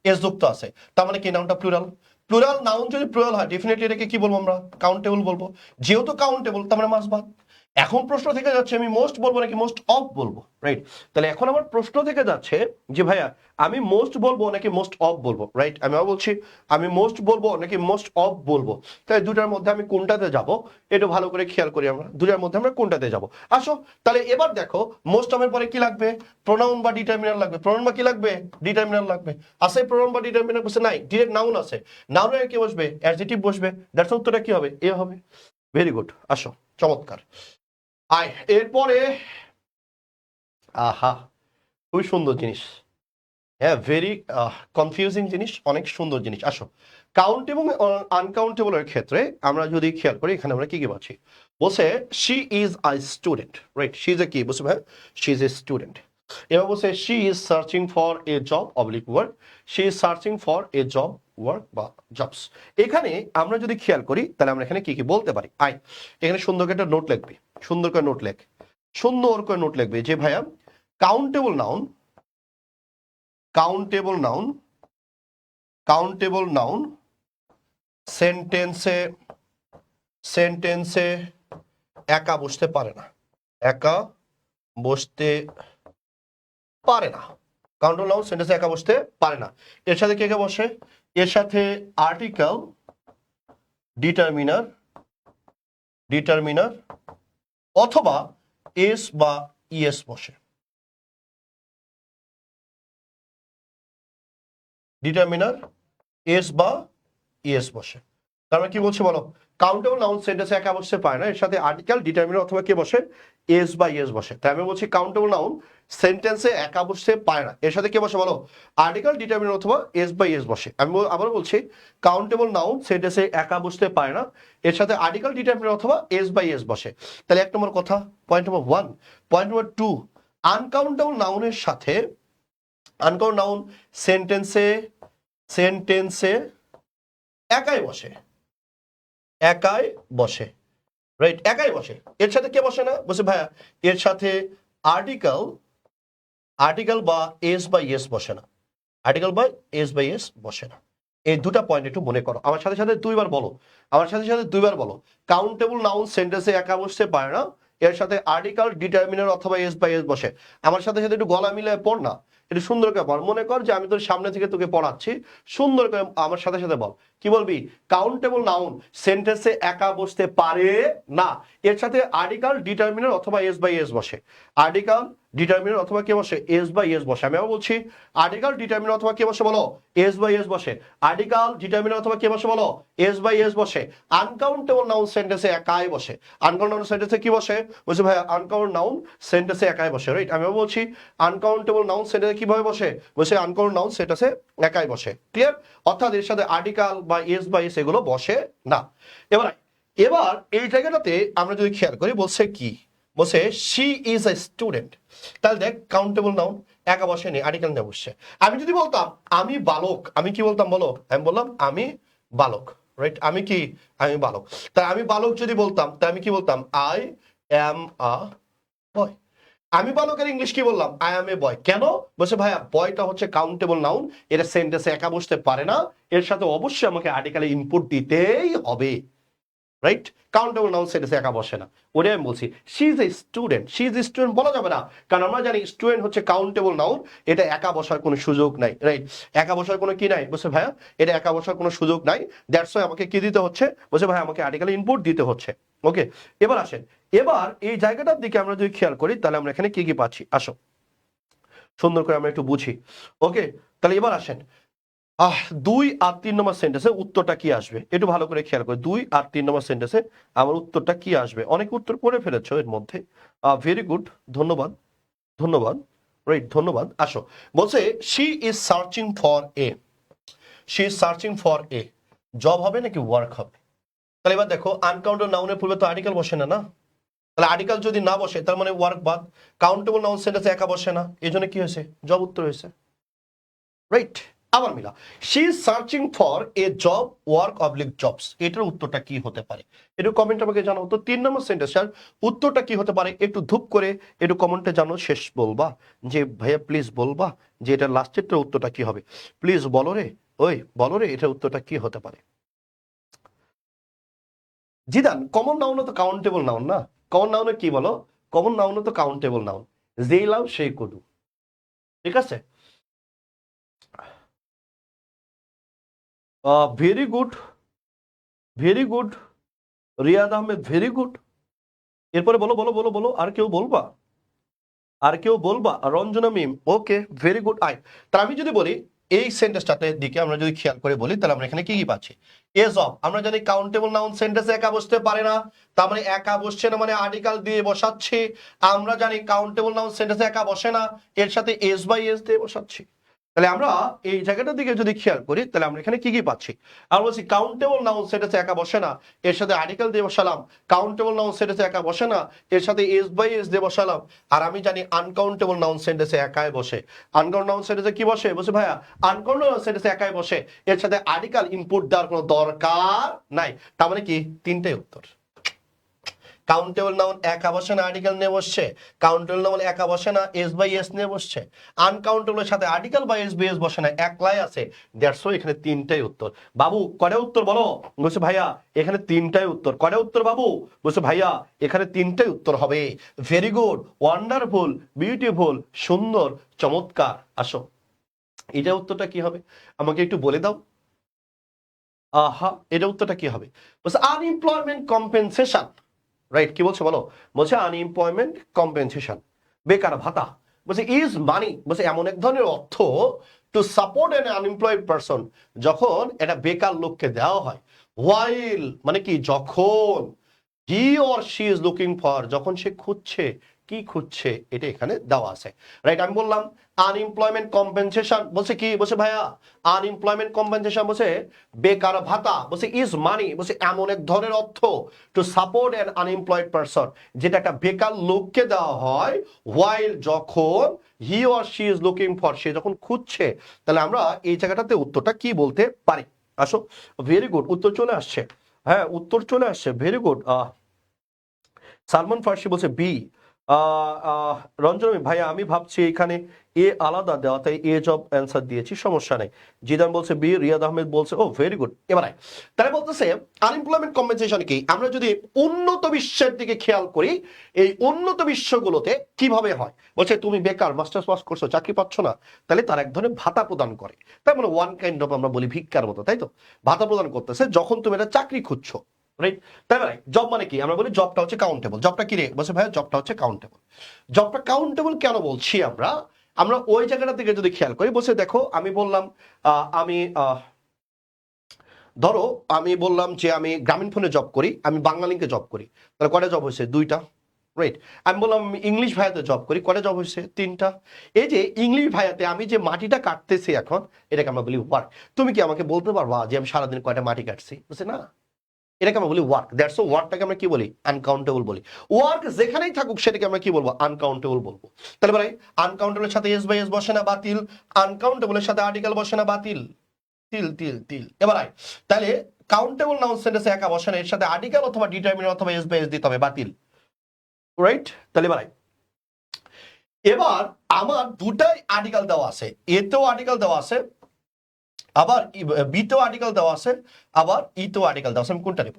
[SPEAKER 1] এস যুক্ত আছে, তার মানে কি নাউনটা প্লুরাল। প্লুরাল নাউন যদি প্লুরাল হয় ডেফিনেটলি এটাকে কি বলবো আমরা, কাউন্টেবল বলবো। যেহেতু কাউন্টেবল তার মানে মাস বাদ। এখন প্রশ্ন থেকে যাচ্ছে আমি মোস্ট বলবো নাকি মোস্ট অফ বলবো, রাইট। তাহলে এখন আমার প্রশ্ন থেকে যাচ্ছে যে ভাইয়া আমি মোস্ট বলবো নাকি মোস্ট অফ বলবো, রাইট। আমি বলছি আমি মোস্ট বলবো নাকি মোস্ট অফ বলবো, তাই দুটার মধ্যে আমি কোনটাতে যাব একটু ভালো করে খেয়াল করি আমরা, দুটার মধ্যে আমরা কোনটাতে যাব। আসো তাহলে এবার দেখো মোস্ট অফের পরে কি লাগবে, প্রোনাউন বা ডিটারমিনার লাগবে, প্রোনাউন বা কি লাগবে, ডিটারমিনার লাগবে। আছে প্রোনাউন বা ডিটারমিনার বসে নাই, ডিরেক্ট নাউন আছে, নাউনের কি বসবে, অ্যাডজেক্টিভ বসবে, দ্যাটস উত্তরটা কি হবে, এ হবে, ভেরি গুড। আসো চমৎকার। এরপরে আহা খুবই সুন্দর জিনিস, হ্যাঁ ভেরি কনফিউজিং জিনিস, অনেক সুন্দর জিনিস। আসো কাউন্ট এবং আনকাউন্টেবলের ক্ষেত্রে আমরা যদি খেয়াল করি এখানে আমরা কি কি পাচ্ছি, বলছে she is a student, right. She is a কি, বলছে ভাই শি ইজ এ স্টুডেন্ট। এবার বলছে she is searching for a job oblique work, she is searching for a job work বা জবস। এখানে আমরা যদি খেয়াল করি তাহলে আমরা এখানে কি কি বলতে পারি। এখানে সুন্দর করে একটা নোট লিখবি, সুন্দর করে নোট লেখ, সুন্দর করে নোট লিখবে যে ভাইয়া countable noun, countable noun, countable noun সেন্টেন্সে, সেন্টেন্সে একা বসতে পারে না, একা বসতে পারে না। কাউন্টেবল নাউন সেন্টেন্সে একা বসতে পারে না। এর সাথে কে কে বসে? এর সাথে আর্টিকেল, ডিটারমিনার, ডিটারমিনার অথবা এস বা ইএস বসে। ডিটারমিনার, এস বা ইএস বসে। তার মানে কি বলছে বলো? কাউন্টেবল নাউন সেন্টেন্সে একা বসতে পারে না, এর সাথে আর্টিকেল, ডিটারমিনার অথবা কে বসে? এস বা ইএস বসে। তাই আমি বলছি কাউন্টেবল নাউন সেন্টেন্সে একা বসতে পারে না, এর সাথে কে বসে বলো? আর্টিকেল, ডিটারমিনার অথবা এস বা ইএস বসে। আমি আবার বলছি কাউন্টেবল নাউন সেন্টেন্সে একা বসতে পারে না, এর সাথে আর্টিকেল, ডিটারমিনার অথবা এস বা ইএস বসে। তাহলে এক নম্বর কথা, point number 1। Point number 2, uncountable নাউনের সাথে আনকাউন্ট নাউন সেন্টেন্সে একাই বসে, একাই বসে, রাইট? একাই বসে। এর সাথে কে বসে না? বসে ভাইয়া এর সাথে আর্টিকেল, আর্টিকেল বা এস বা ইএস বসে না, আর্টিকেল বা এস বা ইএস বসে না। এই দুটা পয়েন্ট একটু মনে করো, আমার সাথে সাথে দুইবার বলো, আমার সাথে সাথে দুইবার বলো। কাউন্টেবল নাউন সেন্টেন্সে একা বসতে পারে না, এর সাথে আর্টিকেল, ডিটারমিনার অথবা এস বা এস বসে। আমার সাথে সাথে একটু গলা মিলিয়ে পড় না, একটু সুন্দর করে পড়। মনে কর যে আমি তোর সামনে থেকে তোকে পড়াচ্ছি, সুন্দর করে আমার সাথে সাথে বল। কি বলবি? কাউন্টেবল নাউন সেন্টেন্সে একা বসতে পারে না, এর সাথে আর্টিকেল, ডিটারমিনার অথবা এস বা এস বসে। আর্টিকেল, ডিটারমিনার অথবা কে বসে? এস বা এস বসে। আমি আবার বলছি আর্টিকেল, ডিটারমিনার অথবা কে বসে বলো? এস বা এস বসে। আর্টিকেল, ডিটারমিনার অথবা কে বসে বলো? এস বা এস বসে। আনকাউন্টেবল নাউন সেন্টেন্সে একাই বসে। আনকাউন্ট নাউন সেন্টেন্সে কি বসে? বলছে ভাই আনকাউন্ট নাউন সেন্টেন্সে একাই বসে, রাইট? আমি আবার বলছি আনকাউন্টেবল নাউন সেন্টেন্সে কিভাবে বসে? বসে আনকাউন্ট নাউন সেন্টেন্সে একাই বসে। ক্লিয়ার? অর্থাৎ এর সাথে আর্টিকেল বা এস বা এস এগুলো বসে না। এবার এবার এই জায়গাটাতে আমরা যদি খেয়াল করি, বলছে কি? বলছে শি ইজ এ স্টুডেন্ট। তাহলে দেখ কাউন্টেবল নাউন একা বসে নেই, আর্টিকেল নিয়ে বসছে। আমি যদি বলতাম আমি বালক, আমি কি বলতাম বলো? আমি বললাম আমি বালক, রাইট? আমি কি? আমি বালক। তাই আমি বালক যদি বলতাম, তাই আমি কি বলতাম? আই অ্যাম আ বয়। আমি বালকের ইংলিশ কি বললাম? আই অ্যাম এ বয়। কেন? বলছে ভাইয়া বয়টা হচ্ছে কাউন্টেবল নাউন, এটা সেন্টেন্সে একা বসতে পারে না, এর সাথে অবশ্যই আমাকে আর্টিকেলে ইনপুট দিতেই হবে, রাইট? কাউন্টেবল নাউন সেন্টেন্সে একা বসে না। ওরে আমি বলছি she is a student, she is a student বলা যাবে না, কারণ আমরা জানি স্টুডেন্ট হচ্ছে কাউন্টেবল নাউন, এটা একা বসার কোনো সুযোগ নাই, রাইট? একা বসার কোনো কি নাই? বলছে ভাইয়া এটা একা বসার কোনো সুযোগ নাই, দ্যাটস ওয়াই আমাকে কি দিতে হচ্ছে? বলছে ভাই আমাকে আর্টিকেলে ইনপুট দিতে হচ্ছে। ওকে, এবার আসেন, এবার এই জায়গাটার দিকে আমরা যদি খেয়াল করি, তাহলে আমরা এখানে কি কি পাচ্ছি? আসো সুন্দর করে আমরা একটু বুঝি। ওকে, তাহলে এবার আসেন 2 আর 3 নম্বর সেন্টেন্সে উত্তরটা কি আসবে একটু ভালো করে খেয়াল করে। 2 আর 3 নম্বর সেন্টেন্সে আমার উত্তরটা কি আসবে? অনেক উত্তর করে ফেলেছো এর মধ্যে, ভেরি গুড, ধন্যবাদ, ধন্যবাদ, রাইট, ধন্যবাদ। আসো, বলছে she is searching for A, she is searching for a, job হবে নাকি ওয়ার্ক হবে? তাহলে এবার দেখো আনকাউন্টেবল নাউনের পূর্বে তো আর্টিকেল বসে না, না? তাহলে আর্টিকেল যদি না বসে তার মানে ওয়ার্ক বাদ। কাউন্টেবল নাউন সেন্টেন্সে একা বসে না, এই জন্য কি হয়েছে? জব উত্তর হয়েছে, রাইট? আবার Mila, she is searching for a job, work oblique jobs, এটার উত্তরটা কি হতে পারে? একটু কমেন্ট আমাকে জানাও তো। 3 নম্বর সেন্টেন্সটার উত্তরটা কি হতে পারে? একটু ধূপ করে একটু কমেন্টে জানাও, শেষ বলবা যে ভাইয়া প্লিজ বলবা যে এটা লাস্টেরটার উত্তরটা কি হবে, প্লিজ বলো রে, ওই বলো রে এটার উত্তরটা কি হতে পারে? জিদান, কমন নাউন তো কাউন্টেবল নাউন না? কমন নাউনে কি বলো? কমন নাউন তো কাউন্টেবল নাউন, যেই লাও সেই কদু, ঠিক আছে? Very good, very good, Riyad Ahmed, very good. এরপরে বলো বলো বলো বলো, আর কেউ বলবা? আর কেউ বলবা? রঞ্জনা মিম, ওকে, ভেরি গুড। আই, তাহলে আমি যদি বলি এই সেন্টেন্সটাতে দিকে আমরা যদি খেয়াল করে বলি, তাহলে আমরা এখানে কি কি পাচ্ছি? এজ অফ, আমরা জানি কাউন্টেবল নাউন সেন্টেন্সে একা বসতে পারে না, তার মানে একা বসছে না মানে আর্টিকেল দিয়ে বসাচ্ছি। আমরা জানি কাউন্টেবল নাউন সেন্টেন্সে একা বসে না, এর সাথে এস বাই এস দিয়ে বসাচ্ছি। তাহলে আমরা এই জায়গাটার দিকে যদি খেয়াল করি, তাহলে আমরা এখানে কি কি পাচ্ছি? আমরা বলছি কাউন্টেবল নাউন সেন্টেন্সে একা বসে না, এর সাথে আর্টিকেল দিয়ে বসালাম। কাউন্টেবল নাউন সেন্টেন্সে একা বসে না, এর সাথে এস বাই এস দিয়ে বসালাম। আর আমি জানি আনকাউন্টেবল নাউন সেন্টেন্সে একাই বসে। আনকাউন্ট নাউন সেন্টেন্সে কি বসে? বসে ভাইয়া আনকাউন্ট নাউন সেন্টেন্সে একাই বসে, এর সাথে আর্টিকেল ইনপুট দেওয়ার কোনো দরকার নাই। তার মানে কি? তিনটাই উত্তর, কাউন্টেবল নাউন একা বসে না আর্টিকেল নিয়ে বসছে, কাউন্টেবল নাউন একা বসে না এস বাই এস নিয়ে বসছে, আনকাউন্টেবলের সাথে আর্টিকেল বা এস বাই এস বসে না, একলাই আছে। দ্যাটস ওয়াই এখানে তিনটাই উত্তর। বাবু কয়টা উত্তর বলো? বলছে ভাইয়া এখানে তিনটাই উত্তর। কয়টা উত্তর বাবু? বলছে ভাইয়া এখানে তিনটাই উত্তর হবে। ভেরি গুড, ওয়ান্ডারফুল, বিউটিফুল, সুন্দর, চমৎকার। আসো, এটা উত্তরটা কি হবে আমাকে একটু বলে দাও। আহা, এটা উত্তরটা কি হবে? বলছে আনএমপ্লয়মেন্ট কম্পেনসেশন। রাইট, কি বলছে বলো? বলছে আনএমপ্লয়মেন্ট কম্পেনসেশন, বেকার ভাতা। বলছে ইজ মানি, বলছে এমন এক ধরনের অর্থ to support N unemployed person, যখন এটা বেকার লোককে দেওয়া হয়। হোয়াইল মানে কি, যখন he or she is looking for, যখন সে খুঁজছে, কি খুঁজছে, এটা এখানে দেওয়া আছে। রাইট, আমি বললাম আনএমপ্লয়মেন্ট কম্পেনসেশন, বলছে কি, বলছে ভাইয়া আনএমপ্লয়মেন্ট কম্পেনসেশন বলছে বেকার ভাতা, বলছে ইজ মানি, বলছে এমন এক ধরনের অর্থ to support an unemployed person, যেটা একটা বেকার লোককে দেওয়া হয়, হোয়াইল যখন he or she is looking for, সে যখন খুঁজছে। তাহলে আমরা এই জায়গাটাতে উত্তরটা কি বলতে পারি? আসো, ভেরি গুড, উত্তর চলে আসছে। হ্যাঁ, উত্তর চলে আসছে, ভেরি গুড। সালমান ফার্সি বলছে বি। রঞ্জন ভাইয়া আমি ভাবছি এখানে এ আলাদা দেওয়া, তাই এ জব অ্যান্সার দিয়েছি, সমস্যা নেই। জিদান বলছে বি, রিয়াদ আহমেদ বলছে ও ভেরি গুড। এবারে তারা বলতেছে আনএমপ্লয়মেন্ট কম্পেনসেশন কি, আমরা যদি উন্নত বিশ্বের দিকে খেয়াল করি, এই উন্নত বিশ্বগুলোতে কিভাবে হয়? বলছে তুমি বেকার, মাস্টার্স পাস করছো, চাকরি পাচ্ছ না, তাহলে তার এক ধরনের ভাতা প্রদান করে। তাই মানে ওয়ান কাইন্ড অফ, আমরা বলি ভিক্ষার মতো, তাই তো? ভাতা প্রদান করতেছে যখন তুমি একটা চাকরি খুঁজছো। রাইট, তাই মানে জব মানে কি, আমরা বলি জবটা হচ্ছে কাউন্টেবল। জবটা কি রে? বলছে ভাইয়া জবটা হচ্ছে কাউন্টেবল। জবটা কাউন্টেবল কেন বলছি আমরা? আমরা ওই জায়গাটা থেকে যদি খেয়াল করি, বলছে দেখো আমি বললাম আমি ধরো আমি বললাম যে আমি গ্রামীণ ফোনে জব করি, আমি বাংলালিংকে জব করি, তাহলে কয়টা জব হয়েছে? দুইটা। রাইট, আমি বললাম ইংলিশ ভাইয়াতে জব করি, কয়টা জব হয়েছে? তিনটা। এই যে ইংলিশ ভাইয়াতে আমি যে মাটিটা কাটতেছি এখন, এটাকে আমরা বলি ওয়ার্ক। তুমি কি আমাকে বলতে পারবা যে আমি সারাদিন কয়টা মাটি কাটছি? বলছে না, এটাকে আমরা বলি ওয়ার্ক। দ্যাটস ওয়ার্কটাকে আমরা কি বলি? আনকাউন্টেবল বলি। ওয়ার্ক যেখানেই থাকুক সেটাকে আমরা কি বলবো? আনকাউন্টেবল বলবো। তাহলে ভাই আনকাউন্টেবলের সাথে এস বাই এস বসে না, বাতিল। আনকাউন্টেবলের সাথে আর্টিকেল বসে না, বাতিল। তিল তিল তিল। এবার আয়, তাহলে কাউন্টেবল নাউন সেন্টেন্সে একা বসে না, এর সাথে আর্টিকেল অথবা ডিটারমিনার অথবা এস বাই এস দিতে হবে, বাতিল। রাইট, তাহলে এবার আয়, এবার আমার দুটাই আর্টিকেল দেওয়া আছে, এতেও আর্টিকেল দেওয়া আছে, আবার বিতেও আর্টিকেল দেওয়া আছে, আবার ইতেও আর্টিকেল দেওয়া আছে। আমি কোনটা নেব?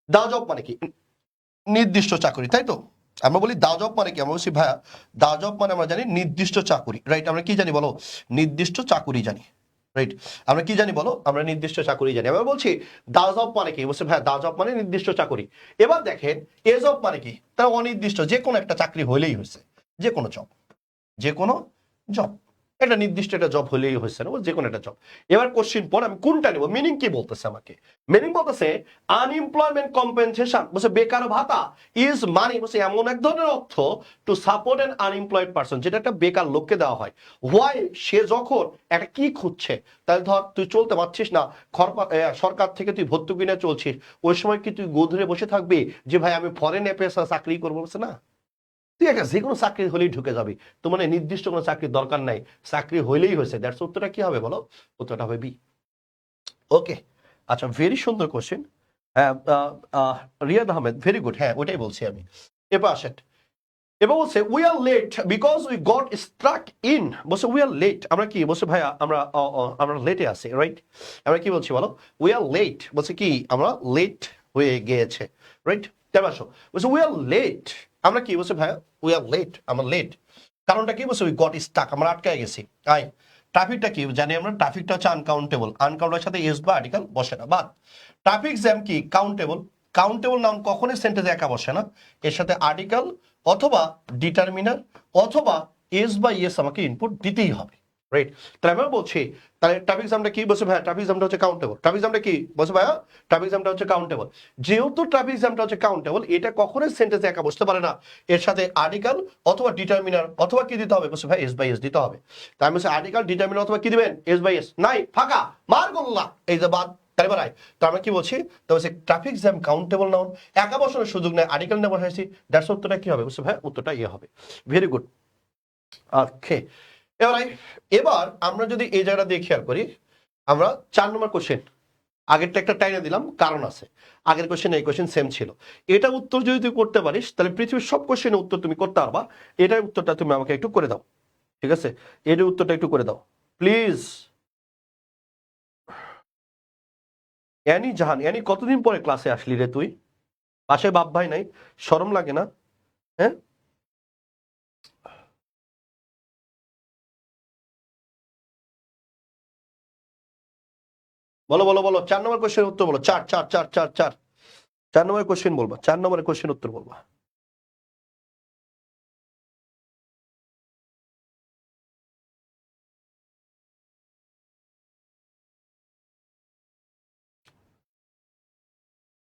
[SPEAKER 1] দা জব মানে কি? নির্দিষ্ট চাকরি, তাই তো? আমরা বলি দা জব মানে কি? আমরা বলছি ভাইয়া দা জব মানে আমরা জানি নির্দিষ্ট চাকুরি। রাইট, আমরা কি জানি বলো? নির্দিষ্ট চাকুরি জানি। রাইট, আমরা কি জানি বলো? আমরা নির্দিষ্ট চাকুরি জানি। আমরা বলছি দা জব মানে কি? বলছে ভাইয়া দা জব মানে নির্দিষ্ট চাকুরি। এবার দেখেন এ জব মানে কি? তারা অনির্দিষ্ট, যে কোনো একটা চাকরি হলেই হয়েছে, যে কোনো জব, যে কোনো জব, এটা নির্দিষ্ট একটা জব হলেই হয়েছে না, যে কোনো একটা জব। এবার কোশ্চিন পর আমি কোনটা নেব? মিনিং কি বলতেছে আমাকে? মিনিং বলতেছে আনএমপ্লয়মেন্ট কম্পেনসেশন, বলছে বেকার ভাতা, ইজ মানি, বলছে এমন এক ধরনের অর্থ to support N unemployed person, যেটা একটা বেকার লোককে দেওয়া হয়। হোয়াই, সে যখন একটা কি খুঁজছে, তাহলে ধর তুই চলতে পারছিস না, সরকার থেকে তুই ভর্তুকি নিয়ে চলছিস, ওই সময় কি তুই গোধরে বসে থাকবি যে ভাই আমি ফরেন অ্যাফেয়ার্স চাকরি করবো? বলছে না, তুই একটা যে কোনো চাকরি হলেই ঢুকে যাবি, তো মানে নির্দিষ্ট কোনো চাকরির দরকার নাই, চাকরি হইলেই হয়েছে। দ্যাটস উত্তরটা কি হবে বলো? উত্তরটা হবে বি। ওকে, আচ্ছা, ভেরি সুন্দর question. Riyad Ahmed, very good. হ্যাঁ, ওইটাই বলছি আমি। এবার আসেন, এবার বলছে we are late because we got struck in. বলছে উই আর লেট, আমরা কি? বলছে ভাইয়া আমরা লেটে আছি। রাইট, আমরা কি বলছি বলো? উই আর লেট, বলছে কি আমরা লেট হয়ে গিয়েছে। রাইট, তারপর আসো, বলছে উই আর লেট, আমরা কি? বলছে ভাইয়া উই আর লেট, আমরা লেট। কারণটা কি? বলছে উই গট স্টাক, আমরা আটকায় গেছি। আই ট্রাফিকটা কি জানি আমরা? ট্রাফিকটা হচ্ছে আনকাউন্টেবল, আনকাউন্টের সাথে এস বা আর্টিকেল বসে না, বাদ। ট্রাফিক জ্যাম কি? কাউন্টেবল। কাউন্টেবল নাউন কখনোই সেন্টেন্সে একা বসে না, এর সাথে আর্টিকেল অথবা ডিটারমিনার অথবা এস বা ইয়েস আমাকে ইনপুট দিতেই হবে। রাইট, তাহলে আমরা বলছি তাহলে ট্রাফিক জ্যামটা কি? বলছে ভাইয়া ট্রাফিক জ্যামটা হচ্ছে কাউন্টেবল। ট্রাফিক জ্যামটা কি? বলছে ভাইয়া ট্রাফিক জ্যামটা হচ্ছে কাউন্টেবল। যেহেতু ট্রাফিক জ্যামটা হচ্ছে কাউন্টেবল, এটা কখনোই সেন্টেন্সে একা বসতে পারে না, এর সাথে আর্টিকেল অথবা ডিটারমিনার অথবা কি দিতে হবে? বলছে ভাই এস বাই এস দিতে হবে। তাই আমি বলছি আর্টিকেল ডিটারমিনার অথবা কি দিবেন? এস বাই এস। নাই, ফাঁকা, মার গোল্লা, এই যে বাদ। তাই বারাই, তো আমরা কি বলছি? তো বলছে ট্রাফিক জ্যাম কাউন্টেবল নাউন, একা বসানোর সুযোগ নেই, আর্টিকেল নিয়ে বসাইছি। দ্যাটস উত্তরটা কি হবে? বলছে ভাই উত্তরটা ইয়ে হবে। Very good. ওকে, এবার আমরা যদি এই জায়গাটা দিয়ে খেয়াল করি, আমরা 4 নম্বর কোশ্চেন, আগেরটা একটা টাইনে দিলাম, কারণ আছে। আগের কোশ্চেন এই কোশ্চেন সেম ছিল। এটা উত্তর যদি তুই করতে পারিস তাহলে পৃথিবীর সব কোশ্চেনের উত্তর তুমি করতে পারবা। এটার উত্তরটা তুমি আমাকে একটু করে দাও, ঠিক আছে? এটার উত্তরটা একটু করে দাও প্লিজ। অ্যানি জাহান, অ্যানি কতদিন পরে ক্লাসে আসলি রে তুই? পাশে বাপ ভাই নাই, শরম লাগে না? হ্যাঁ, বলো বলো বলো, 4 নম্বর কোশ্চেনের উত্তর বলো। চার চার চার চার চার 4 নম্বরের কোশ্চেন বলবা, 4 নম্বরের কোশ্চেন উত্তর বলবা।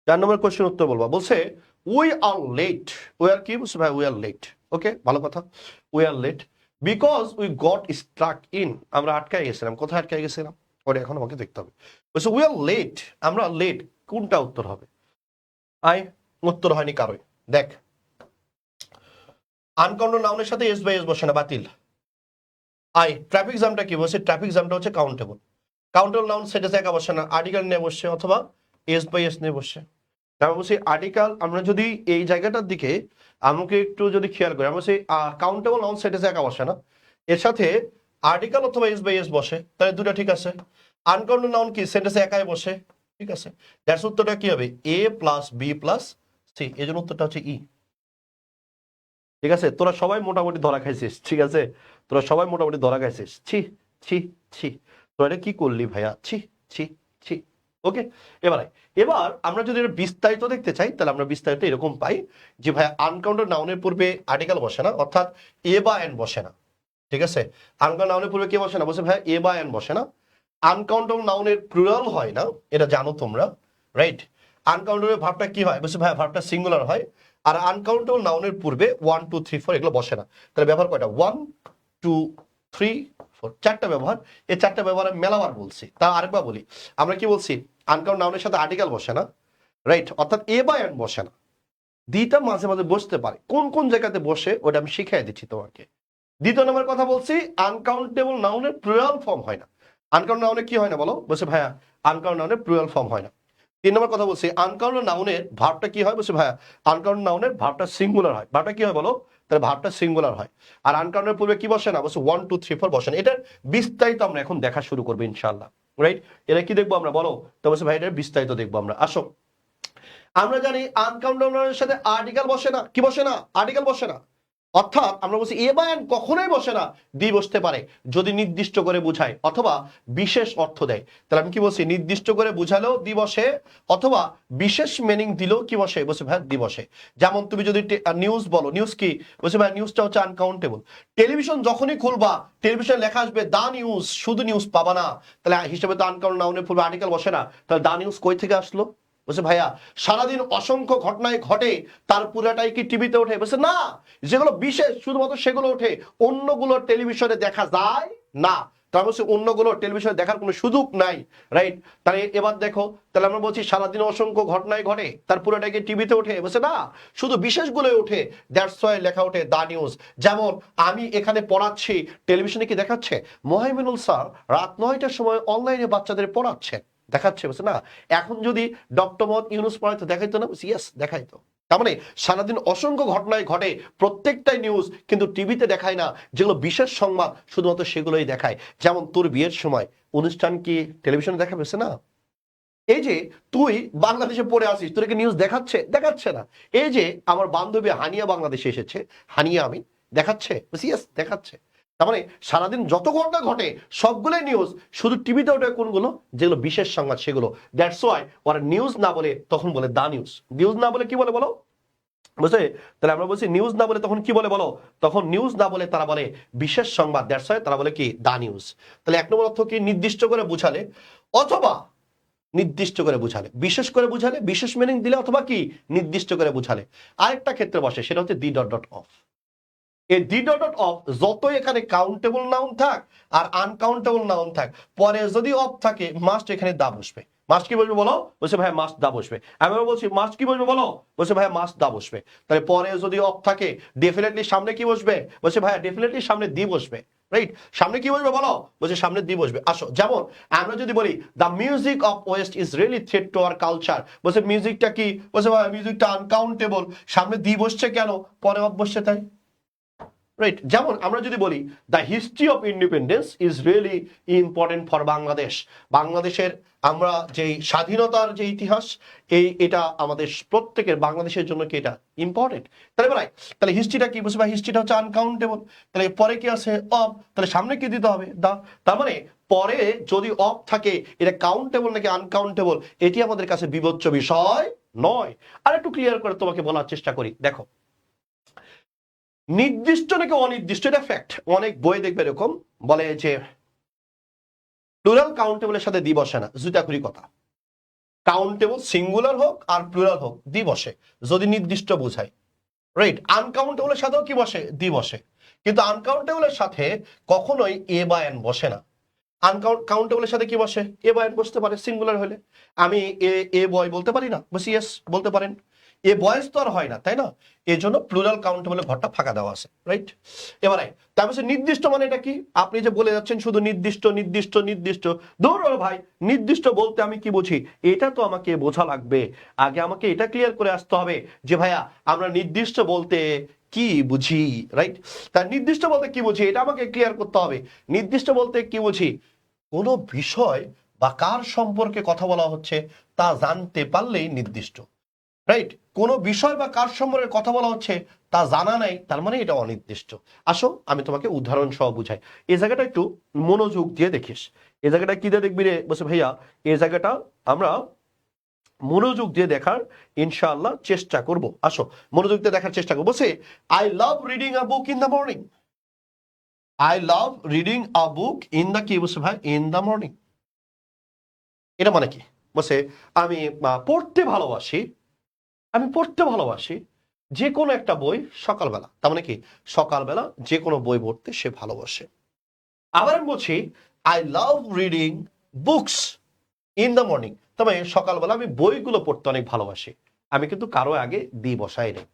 [SPEAKER 1] চার নম্বর কোশ্চেন উত্তর বলবা। বলছে we are late. We are কি বলছে ভাই? We are late. ওকে, ভালো কথা। We are late because we got struck in. আমরা আটকায় গেছিলাম। কোথায় আটকায় গেছিলাম ওটা এখন আমাকে দেখতে হবে। বলছে উই আর লেট, আমরা লেট। কোনটা উত্তর হবে? আই উত্তর হয়নি কারোই। দেখ, আনকাউন্টেবল নাউনের সাথে এস বাই এস বসে না, বাতিল। আই ট্রাফিক জ্যামটা কি বলছে? ট্রাফিক জ্যামটা হচ্ছে কাউন্টেবল। কাউন্টেবল নাউন সেটা একা বসে না, আর্টিকেল নিয়ে বসছে অথবা এস বাই এস নিয়ে বসছে। আমি বলছি আর্টিকেল, আমরা যদি এই জায়গাটার দিকে আমাকে একটু যদি খেয়াল করি, আমরা বলছি কাউন্টেবল নাউন সেন্টেন্স একা বসে না, এর সাথে আর্টিকেল অথবা এস বাই এস বসে, তাহলে দুটো ঠিক আছে। আনকাউন্টেবল নাউন কি সেন্টেন্সে একাই বসে, ঠিক আছে। দ্যাটস উত্তরটা কি হবে? এ প্লাস বি প্লাস সি। এই জন্য উত্তরটা হচ্ছে ই, ঠিক আছে। তোরা সবাই মোটামুটি ধরা খাইছিস, ঠিক আছে, তোরা সবাই মোটামুটি ধরা খাইছিস। ছি ছি ছি, তোরা এটা কি করলি ভাইয়া? ছি ছি ছি। ওকে, এবার এবার আমরা যদি এটা বিস্তারিত দেখতে চাই তাহলে আমরা বিস্তারিত এরকম পাই যে ভাইয়া আনকাউন্টেড নাউনের পূর্বে আর্টিকেল বসে না, অর্থাৎ এ বা এন বসে না, ঠিক আছে। আনকাউন্টেড নাউনের পূর্বে কে বসে না? বসে ভাইয়া এ বা এন বসে না। আনকাউন্টেবল নাউনের প্লুরাল হয় না, এটা জানো তোমরা, রাইট। আনকাউন্টেবল ভার্বটা কি হয়? বলছে ভাইয়া ভার্বটা সিঙ্গুলার হয়। আর আনকাউন্টেবল নাউনের পূর্বে 1 2 3 4 এগুলো বসে না। তাহলে ব্যবহার কয়টা? 1 2 3 4, চারটা ব্যবহার। এই চারটা ব্যবহার আমি মেলাবার বলছি। তা আরেকবার বলি, আমরা কি বলছি? আনকাউন্টেবল নাউনের সাথে আর্টিকেল বসে না, রাইট, অর্থাৎ এ বা এন বসে না। দিটা মাঝে মাঝে বসতে পারে, কোন কোন জায়গাতে বসে ওটা আমি শিখিয়ে দিচ্ছি তোমাকে। দ্বিতীয় নম্বর কথা বলছি, আনকাউন্টেবল নাউনের প্লুরাল ফর্ম হয় না। আনকাউন্ট নাউনে কি হয় না বলো? বলছে ভাইয়া আনকাউন্ট নাউনের প্লুরাল ফর্ম হয় না। 3 নম্বর কথা বলছি, আনকাউন্ট নাউনের ভার্বটা কি হয়? বলছে ভাইয়া আনকাউন্ট নাউনের ভার্বটা সিঙ্গুলার হয়। ভার্বটা কি হয় বলো? তাহলে ভার্বটা সিঙ্গুলার হয়। আর আনকাউন্টের পূর্বে কি বসে না? বলছে 1 2 3 4 বসে না। এটার বিস্তারিত আমরা এখন দেখা শুরু করবো ইনশাআল্লাহ, রাইট। এটা কি দেখবো আমরা বলো? তো বলছে ভাই এটার বিস্তারিত দেখবো আমরা। আসো, আমরা জানি আনকাউন্টেবল নাউনের সাথে আর্টিকেল বসে না। কি বসে না? আর্টিকেল বসে না। অর্থাৎ আমরা বলছি এ বা এন কখনোই বসে না, দি বসতে পারে যদি নির্দিষ্ট করে বুঝায় অথবা বিশেষ অর্থ দেয়। তাহলে আমি কি বলছি? নির্দিষ্ট করে বুঝালেও দি বসে, অথবা বিশেষ মিনিং দিলেও কি বসে? বলছে ভাই দি বসে। যেমন তুমি যদি নিউজ বলো, নিউজ কি? বলছে ভাই নিউজটা হচ্ছে আনকাউন্টেবল। টেলিভিশন যখনই খুলবা টেলিভিশন লেখা আসবে দা নিউজ, শুধু নিউজ পাবা না। তাহলে হিসেবে তো আনকাউন্ট নাউনের পূর্বে আর্টিকেল বসে না, তাহলে দা নিউজ কই থেকে আসলো? বলছে ভাইয়া সারাদিন অসংখ্য ঘটনায় ঘটে, তার পুরাটাই কি টিভিতে ওঠে? বলছে না, যেগুলো বিশেষ শুধুমাত্র সেগুলো ওঠে, অন্যগুলো টেলিভিশনে দেখা যায় না। তার বলছে অন্যগুলো টেলিভিশনে দেখার কোনো সুযোগ নাই, রাইট। তাহলে এবার দেখো, তাহলে আমরা বলছি সারাদিন অসংখ্য ঘটনায় ঘটে, তার পুরোটাই কি টিভিতে ওঠে? বলছে না, শুধু বিশেষগুলোই ওঠে, দ্যাটস ওয়াই লেখা ওঠে দা নিউজ। যেমন আমি এখানে পড়াচ্ছি, টেলিভিশনে কি দেখাচ্ছে? মোহাইমিনুল স্যার রাত 9টার সময় অনলাইনে বাচ্চাদের পড়াচ্ছেন, দেখাচ্ছে। বলছে না, এখন যদি ডক্টর মোহাম্মদ ইউনুস পড়াইতো দেখাইতো না? ইয়েস দেখাইতো। তার মানে সারাদিন অসংখ্য ঘটনায় ঘটে, প্রত্যেকটাই নিউজ, কিন্তু টিভিতে দেখায় না। যেগুলো বিশেষ সংবাদ শুধুমাত্র সেগুলোই দেখায়। যেমন তোর বিয়ের সময় অনুষ্ঠান কি টেলিভিশনে দেখাবে? না। এই যে তুই বাংলাদেশে পড়ে আসিস, তোর কি নিউজ দেখাচ্ছে? দেখাচ্ছে না। এই যে আমার বান্ধবী হানিয়া বাংলাদেশে এসেছে, হানিয়া আমি, দেখাচ্ছে? ইয়েস দেখাচ্ছে। তার মানে সারাদিন যত ঘটনা ঘটে সবগুলোই নিউজ, শুধু টিভিতে ওঠে কোনগুলো? যেগুলো বিশেষ সংবাদ সেগুলো। দ্যাটস ওয়াই ওরা নিউজ না বলে তখন বলে দা নিউজ। নিউজ না বলে কি বলে বলো? বুঝলে? তাহলে আমরা বলছি নিউজ না বলে তখন কি বলে বলো? তখন নিউজ না বলে তারা বলে বিশেষ সংবাদ। দ্যাটস ওয়াই তারা বলে কি দা নিউজ। তাহলে 1 নম্বর অর্থ কি? নির্দিষ্ট করে বুঝালে অথবা নির্দিষ্ট করে বুঝালে, বিশেষ করে বুঝালে, বিশেষ মিনিং দিলে, অথবা কি নির্দিষ্ট করে বুঝালে। আরেকটা ক্ষেত্রে বসে, সেটা হচ্ছে দি ডট ডট অফ। এই দি ডট ডট অফ যতই এখানে কাউন্টেবল নাউন থাক আর আনকাউন্টেবল নাউন থাক, পরে যদি অফ থাকে মাস্ট এখানে দা বসবে। মাস্ট কি বসবে বলো? বলছে ভাই মাস্ট দা বসবে। আমি বলছি মাস্ট কি বসবে বলো? বলছে ভাই মাস্ট দা বসবে। তাহলে পরে যদি অফ থাকে ডেফিনেটলি সামনে কি বসবে? বলছে ভাই ডেফিনেটলি সামনে দি বসবে। রাইট, সামনে কি বসবে বলো, বলছে সামনে দি বসবে। আসো, যেমন আমরা যদি বলি the music of West is really threat to our culture, বলছে মিউজিকটা কি, বলছে মিউজিকটা আনকাউন্টেবল, সামনে দি বসছে কেন, পরে অফ বসছে তাই। রাইট, যেমন আমরা যদি বলি the history of independence is really important for Bangladesh, বাংলাদেশের আমরা যেই স্বাধীনতার যে ইতিহাস, এটা আমাদের প্রত্যেকের বাংলাদেশের জন্য কি এটা ইম্পর্টেন্ট। তাহলে বলাই, তাহলে হিস্ট্রিটা কি, বুঝতে পারি হিস্ট্রিটা হচ্ছে আনকাউন্টেবল, তাহলে পরে কি আছে অফ, তাহলে সামনে কি দিতে হবে দা। তার মানে পরে যদি অফ থাকে এটা কাউন্টেবল নাকি আনকাউন্টেবল এটি আমাদের কাছে বিবেচ্য বিষয় নয়। আর একটু ক্লিয়ার করে তোমাকে বলার চেষ্টা করি, দেখো নির্দিষ্ট নাকি অনির্দিষ্ট এটা ফ্যাক্ট। অনেক বই দেখবে এরকম বলে যে প্লুরাল কাউন্টেবলের সাথে দি বসে না, জুতাখুরি কথা। কাউন্টেবল সিঙ্গুলার হোক আর প্লুরাল হোক দি বসে যদি নির্দিষ্ট বোঝায়। রাইট, আনকাউন্টেবলের সাথেও কি বসে, দি বসে, কিন্তু আনকাউন্টেবলের সাথে কখনোই এ বা এন বসে না। আনকাউন্টেবলের সাথে কি বসে, এ বা এন বসতে পারে সিঙ্গুলার হলে। আমি এ বয় বলতে পারি না, বসি ইয়েস বলতে পারেন, এ বয়স তো আর হয় না তাই না, এই জন্য প্লুরাল কাউন্টেবলের ঘরটা ফাঁকা দেওয়া আছে। রাইট, এবারে তারপর নির্দিষ্ট মানে এটা কি, আপনি যে বলে যাচ্ছেন শুধু নির্দিষ্ট নির্দিষ্ট নির্দিষ্ট, ধরো ভাই নির্দিষ্ট বলতে আমি কি বুঝি এটা তো আমাকে বোঝা লাগবে। আগে আমাকে এটা ক্লিয়ার করে আসতে হবে যে ভাইয়া আমরা নির্দিষ্ট বলতে কি বুঝি। রাইট, তার নির্দিষ্ট বলতে কি বুঝি এটা আমাকে ক্লিয়ার করতে হবে। নির্দিষ্ট বলতে কি বুঝি, কোনো বিষয় বা কার সম্পর্কে কথা বলা হচ্ছে তা জানতে পারলেই নির্দিষ্ট। রাইট, কোনো বিষয় বা কার সম্পর্কে কথা বলা হচ্ছে তা জানা নাই, তার মানে এটা অনির্দিষ্ট। আসো আমি তোমাকে উদাহরণ সহ বুঝাই, এই জায়গাটা একটু মনোযোগ দিয়ে দেখিস। এই জায়গাটা কি দিয়ে দেখবি রে, বলছে ভাইয়া এই জায়গাটা আমরা মনোযোগ দিয়ে দেখার ইনশাআল্লাহ চেষ্টা করব। আসো মনোযোগ দিয়ে দেখার চেষ্টা করবো। বলছে I love reading a book in the morning, I love reading a book in the কি, বলছে ভাই ইন দ্য মর্নিং, এটা মানে কি, বলছে আমি পড়তে ভালোবাসি, আমি পড়তে ভালোবাসি যে কোনো একটা বই সকালবেলা, তার মানে কি সকালবেলা যে কোনো বই পড়তে সে ভালোবাসে। আবার আমি বলছি I love reading books in the morning, তবে সকালবেলা আমি বইগুলো পড়তে অনেক ভালোবাসি, আমি কিন্তু কারো আগে দি বসাই নেই।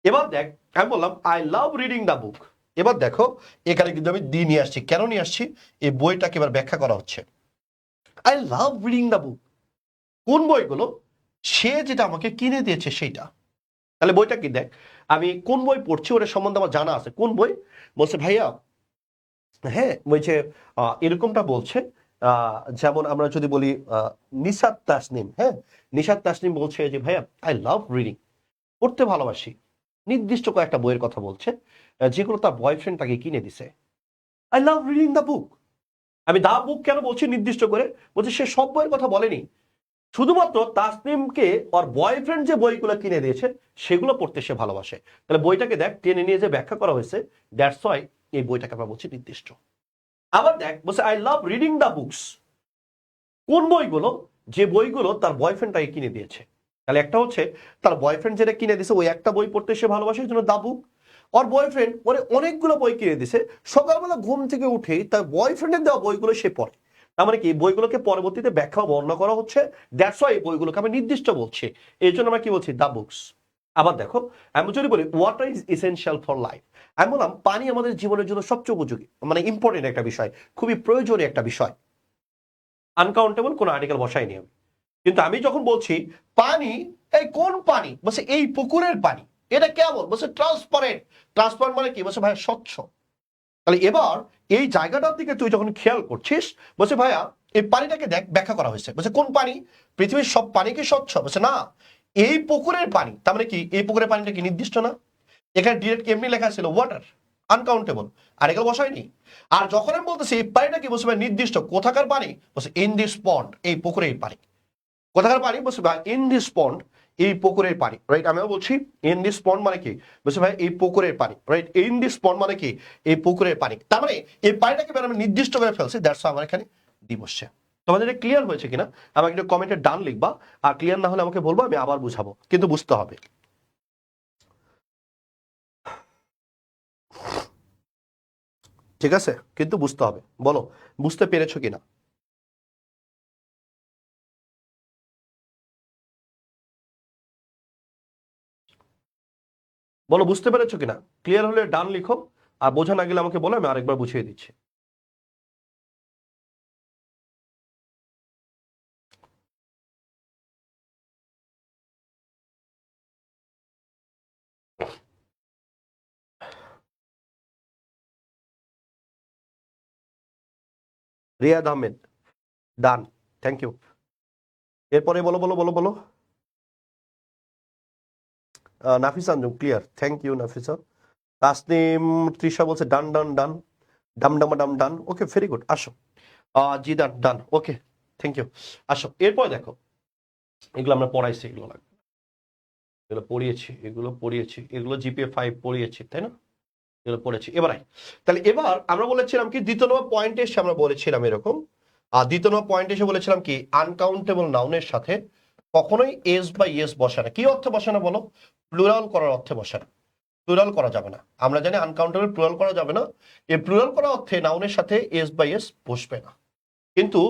[SPEAKER 1] এবার দেখ আমি বললাম I love reading the book, এবার দেখো এখানে কিন্তু আমি দি নিয়ে আসছি, কেন নিয়ে আসছি এই বইটাকে এবার ব্যাখ্যা করা হচ্ছে। I love reading the book, কোন বইগুলো, সে যেটা আমাকে কিনে দিয়েছে সেইটা। তাহলে বইটা কি, দেখ আমি কোন বই পড়ছি ওটা সম্বন্ধে আমার জানা আছে। কোন বই, বলছে ভাইয়া হ্যাঁ বলছে এরকমটা বলছে, যেমন আমরা যদি বলি নিশাত তাসনিম, হ্যাঁ নিশাত তাসনিম বলছে যে ভাইয়া আই লাভ রিডিং, পড়তে ভালোবাসি, নির্দিষ্ট কয়েকটা বইয়ের কথা বলছে যেগুলো তার বয়ফ্রেন্ড তাকে কিনে দিছে। I love reading the book, আমি দা বুক কেন বলছি নির্দিষ্ট করে, বলছে সে সব বইয়ের কথা বলেনি, শুধুমাত্র তাসনিমকে ওর বয়ফ্রেন্ড যে বইগুলো কিনে দিয়েছে সেগুলো পড়তে সে ভালোবাসে। তাহলে বইটাকে দেখ টেনে নিয়ে যে ব্যাখ্যা করা হয়েছে, দ্যাটস ওয়াই এই বইটাকে আমরা বলছি নির্দিষ্ট। আবার দেখ বলছে I love reading the books, কোন বইগুলো, যে বইগুলো তার বয়ফ্রেন্ড তাকে কিনে দিয়েছে। তাহলে একটা হচ্ছে তার বয়ফ্রেন্ড যেটা কিনে দিয়েছে ওই একটা বই পড়তে সে ভালোবাসে, এই জন্য দা বুক। ওর বয়ফ্রেন্ড ওরে অনেকগুলো বই কিনে দিয়েছে, সকালবেলা ঘুম থেকে উঠে তার বয়ফ্রেন্ডের দেওয়া বইগুলো সে পড়ে, তার মানে কি বইগুলোকে পরবর্তীতে ব্যাখ্যা বর্ণনা করা হচ্ছে, দ্যাটস ওয়াই এই বইগুলোকে আমি নির্দিষ্ট বলছি, এই জন্য আমরা কি বলছি দা বুকস। আবার দেখো আমি যদি বলি water is essential for life, আমি বললাম পানি আমাদের জীবনের জন্য সবচেয়ে উপযোগী, মানে ইম্পর্টেন্ট একটা বিষয়, খুবই প্রয়োজনীয় একটা বিষয়। আনকাউন্টেবল কোন আর্টিকেল বসাইনি আমি, কিন্তু আমি যখন বলছি পানি, এই কোন পানি, বলছে এই পুকুরের পানি, এটা কেমন, বলছে ট্রান্সপারেন্ট, ট্রান্সপারেন্ট মানে কি, বলছে ভাই স্বচ্ছ। তাহলে এবার এই জায়গাটার দিকে তুই যখন খেয়াল করছিস, বলছে ভাইয়া এই পানিটাকে দেখ ব্যাখ্যা করা হয়েছে, বলছে কোন পানি, পৃথিবীর সব পানি কি স্বচ্ছ, বলছে না এই পুকুরের পানি, তার মানে কি এই পুকুরের পানিটা কি নির্দিষ্ট না, এখানে ডিরেক্ট এমনি লেখা ছিল ওয়াটার আনকাউন্টেবল, আর এগুলো বসায়নি। আর যখন আমি বলতেছি এই পানিটা কি, বলছে ভাই নির্দিষ্ট, কোথাকার পানি, বলছে ইন দিস পন্ড, এই পুকুরের পানি, কোথাকার পানি, বলছে ভাই ইন দিস পন্ড, এই পুকুরের পানি। রাইট, আমিও বলছি ইন দিস পন্ড মানে কি, বলছে ভাই এই পুকুরের পানি। রাইট, ইন দিস পন্ড মানে কি এই পুকুরের পানি, তার মানে এই পানিটাকে আমি নির্দিষ্ট করে ফেলছি, দ্যাটস আমার এখানে দি বসছে। তোমাদের এটা ক্লিয়ার হয়েছে কিনা আমাকে একটু কমেন্টে ডান লিখবা, আর ক্লিয়ার না হলে আমাকে বলবো, আমি আবার বুঝাবো, কিন্তু বুঝতে হবে। ঠিক আছে, কিন্তু বুঝতে হবে, বলো বুঝতে পেরেছো কিনা। বলো বুঝতে পেরেছো কিনা, ক্লিয়ার হলে ডান লিখো, আর বোঝা না গেলে আমাকে বলে, আমি আরেকবার বুঝিয়ে দিচ্ছি। Riyad Ahmed, done, thank you. এরপরে বলো বলো বলো বলো। Nafisa Anjum, clear, thank you Nafisa. Tasnim Trisha বলছে ডান ডান ডান, ডাম ডামা ডাম ডান, ওকে ভেরি গুড, আসো। জি ডান ডান, ওকে থ্যাংক ইউ, আসো। এরপরে দেখো, এগুলো আমরা পড়াইছি, এগুলো লাগবে, এগুলো পড়িয়েছি, এগুলো পড়িয়েছি, এগুলো জিপিএ 5 পড়িয়েছি, তাই না? এগুলো পড়েছি। এবার তাহলে এবার আমরা বলেছিলাম কি, দ্বিতীয় নম্বর পয়েন্টে এসে আমরা বলেছিলাম এরকম, আর দ্বিতীয় নম্বর পয়েন্টে এসে বলেছিলাম কি, আনকাউন্টেবল নাউনের সাথে কখনোই এস বা ইয়েস বসে না। কি অর্থে বসে না বলো? প্লুরাল করার অর্থে বসে না, প্লুরাল করা যাবে না। আমরা জানি আনকাউন্টেবল প্লুরাল করা যাবে না, এই প্লুরাল করার অর্থে নাউনের সাথে এস বা ইয়েস বসবে না। কিন্তু